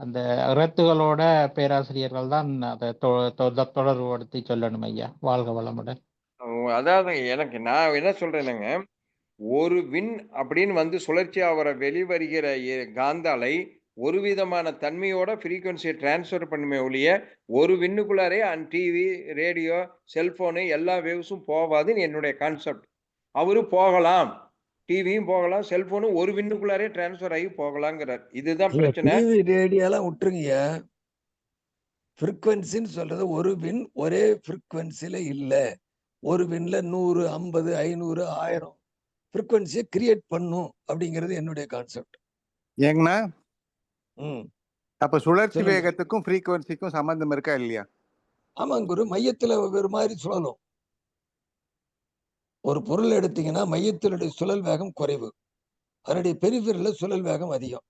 அந்த இறத்துகளோட பேராசிரியர்கள் தான் அதை தொடர்புபடுத்தி சொல்லணும் ஐயா. வாழ்க வளமுடன். அதாவது எனக்கு நான் என்ன சொல்றேனுங்க, ஒரு விண் அப்படின்னு வந்து சுழற்சி ஆகிற வெளிவருகிற காந்த அலை ஒரு விதமான தன்மையோட ஃப்ரீக்வன்சியை டிரான்ஸ்ஃபர் பண்ணுமே ஒழிய ஒரு விண்ணுக்குள்ளாரே டிவி, ரேடியோ, செல்போனு எல்லா வேவ்ஸும் போகாதுன்னு என்னுடைய கான்செப்ட். அவரு போகலாம், டிவியும் போகலாம், செல்போனும் ஒரு விண்ணுக்குள்ளாரே டிரான்ஸ்ஃபர் ஆகி போகலாங்கிறார். இதுதான் பிரச்சனை. டிவி ரேடியோலாம் விட்டுருங்க. ஃப்ரீக்வன்சின்னு சொல்றது ஒரு வின் ஒரே ஃப்ரீக்வன்சில இல்ல. ஒரு வின்ல 100, 50, 500, 1000 ஃப்ரீக்வன்சியை கிரியேட் பண்ணும் அப்படிங்கிறது என்னுடைய கான்செப்ட். ஏங்கண்ணா, அப்ப சுழற்சி சொல்லுங்க. வேகத்துக்கும் ஃப்ரீக்வன்சிக்கும் சம்பந்தம் இருக்கா இல்லையா? ஆமாங்க குரு, மையத்துல ஒரு மாதிரி சுழலும். ஒரு பொருள் எடுத்தீங்கன்னா மையத்தினுடைய சுழல் வேகம் குறைவு, அதனுடைய பெரிஃபெரில சுழல் வேகம் அதிகம்.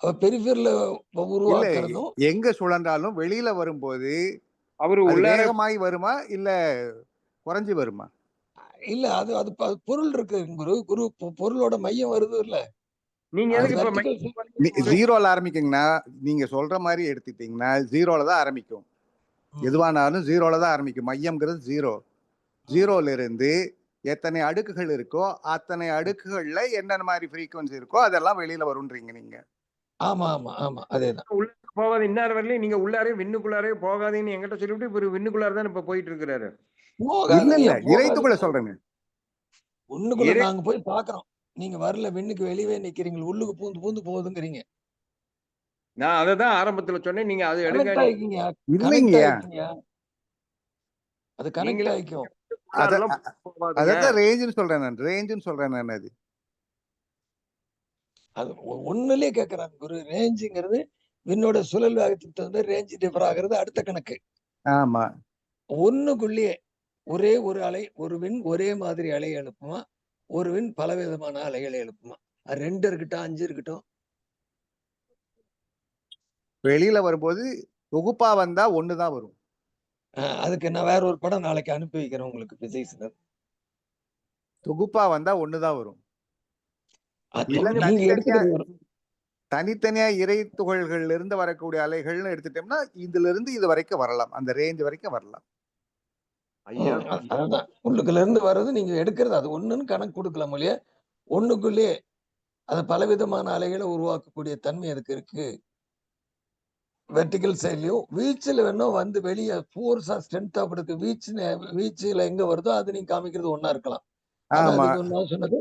அப்ப பெரிஃபெரில இல்ல, உருவாக்குறதும் எங்க சுழன்றாலும் வெளியில வரும்போது அவரு அது உள்ளார வேகமாய் வருமா இல்ல குறைஞ்சு வருமா? இல்ல, அது அது பொருள் இருக்கு குரு. குரு பொருளோட மையம் வருது இல்ல, நீங்க அது எதுக்கு இப்ப வெர்டிகல். ஜீரோல ஆரம்பிக்குங்கண்ணா. நீங்க சொல்ற மாதிரி எடுத்துட்டீங்கன்னா ஜீரோல தான் ஆரம்பிக்கும். எதுவானாலும் ஜீரோல தான் ஆரம்பிக்கும். மையம்ங்கிறது ஜீரோ. ஜீரோல இருந்து எத்தனை அடுக்குகள் இருக்கோ அத்தனை அடுக்குகள்ல என்னென்ன மாதிரி ஃப்ரீக்வன்சி இருக்கோ அதெல்லாம் வெளியில வரும்ன்றீங்க நீங்க. ஆமா ஆமா ஆமா, அதேதான். உள்ள போகாது. இன்னார் வரலையும் நீங்க உள்ளாரே விண்ணுக்குள்ளாரே போகாதீன்னு என்கிட்ட சொல்லிவிட்டு இப்ப விண்ணுக்குள்ளார தான் இப்ப போயிட்டு இருக்கிறாரு. இல்ல இல்ல, போகாதுங்க, இறைத்துக்குள்ள போகாதுங்க. சொல்றேங்க. ஒண்ணுக்குள்ள இறை நாங்க போய் பாக்குறோம், நீங்க வரல, விண்ணுக்கு வெளியே நிக்கிறீங்க, உள்ளுக்கு பூந்து பூந்து போகுதுங்கிறீங்க. நான் அதை தான் ஆரம்பத்துல சொன்னேன். நீங்க அதை எடுங்க. கனெக்ட் ஆயிக்கிங்க, கனெக்ட் இல்லைங்கய்யா, ஆயிக்கிங்க, அது கனெக்ட் நீங்களே ஆயிக்கும். உள்ளாரெல்லாம் போகாதுங்க. அதான் ரேஞ்சுன்னு சொல்றேன் நான். ரேஞ்சுன்னு சொல்றேன் நான். அது அது ஒண்ணுலயே கேக்குறாங்க குரு. ரேஞ்சுங்கிறது விண்ணோட சுழல் வேகத்துக்கு தகுந்த ரேஞ்ச் டிஃபர் ஆகுறது அடுத்த கணக்கு. ஆமா, ஒண்ணுக்குள்ளேயே ஒரே ஒரு அலை, ஒரு விண் ஒரே மாதிரி அலை எழுப்புமா, ஒரு விண் பலவிதமான அலைகளை எழுப்புமா. அது 2 இருக்கட்டும், 5 இருக்கட்டும். வெளியில வரும்போது தொகுப்பா வந்தா ஒண்ணுதான் வரும். அதுக்கு நான் வேற ஒரு படம் நாளைக்கு அனுப்பி வைக்கிறேன் உங்களுக்கு, பிசிக்ஸ்ல. தொகுப்பா வந்தா ஒண்ணுதான் வரும். இல்ல நீங்க தனித்தனியா எடுத்துக்கிறது வரும். தனித்தனியா இறை துகள்கள்ல இருந்து வரக்கூடிய அலைகள்னு எடுத்துட்டோம்னா இதுல இருந்து இது வரைக்கும் வரலாம், அந்த ரேஞ்ச் வரைக்கும் வரலாம். ஐயா அதுதான் உள்ளுக்குள்ள இருந்து வர்றது நீங்க எடுக்கிறது, அது ஒண்ணுன்னு கணக்கு கொடுக்கலாம் இல்லையா. ஒண்ணுக்குள்ளேயே அது பலவிதமான அலைகளை உருவாக்கக்கூடிய தன்மை அதுக்கு இருக்கு. வெர்டிகல் சைட்லயும் வீச்சுல வேணும் வந்து வெளியே ஃபோர்ஸா ஸ்ட்ரென்த் ஆப்படுது. வீச்சுல எங்க வருதோ அது நீங்க காமிக்கிறது ஒண்ணா இருக்கலாம். ஆனா ஆமா, அதுக்கு நான் சொன்னது,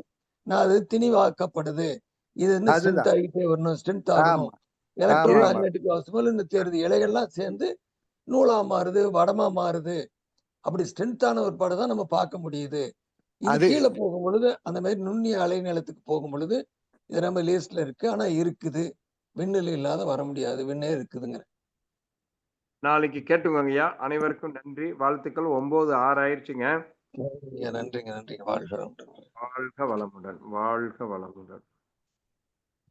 நான் அது திணிவாக்கப்படுது, இது வந்து ஸ்ட்ரென்த் அதுதான். ஆகிட்டே வரணும், ஸ்ட்ரென்த் ஆகணும், ஆமா எலக்ட்ரோ ஆமா ஆமா மேக்னெட்டிக் வாசல் தேருது, இலைகள்லாம் சேர்ந்து நூலா மாறுது, வடமா மாறுது. அப்படி ஸ்ட்ரென்த்தான ஒரு படம் தான் நம்ம பார்க்க முடியுது. இது அது கீழே போகும் பொழுது அந்த மாதிரி நுண்ணிய அலைநீளத்துக்கு போகும் பொழுது இது நம்ம லிஸ்ட்ல இருக்கு, ஆனா இருக்குது. விண்ணில் இல்லாத வர முடியாது, விண்ணே இருக்குதுங்க. நாளைக்கு கேட்டுக்கோங்கய்யா. அனைவருக்கும் நன்றி, வாழ்த்துக்கள். 9:06 ஆயிடுச்சுங்க. நன்றிங்க நன்றிங்க நன்றிங்க. வாழ்க வளமுடன். வாழ்க வளமுடன், வாழ்க வளமுடன்.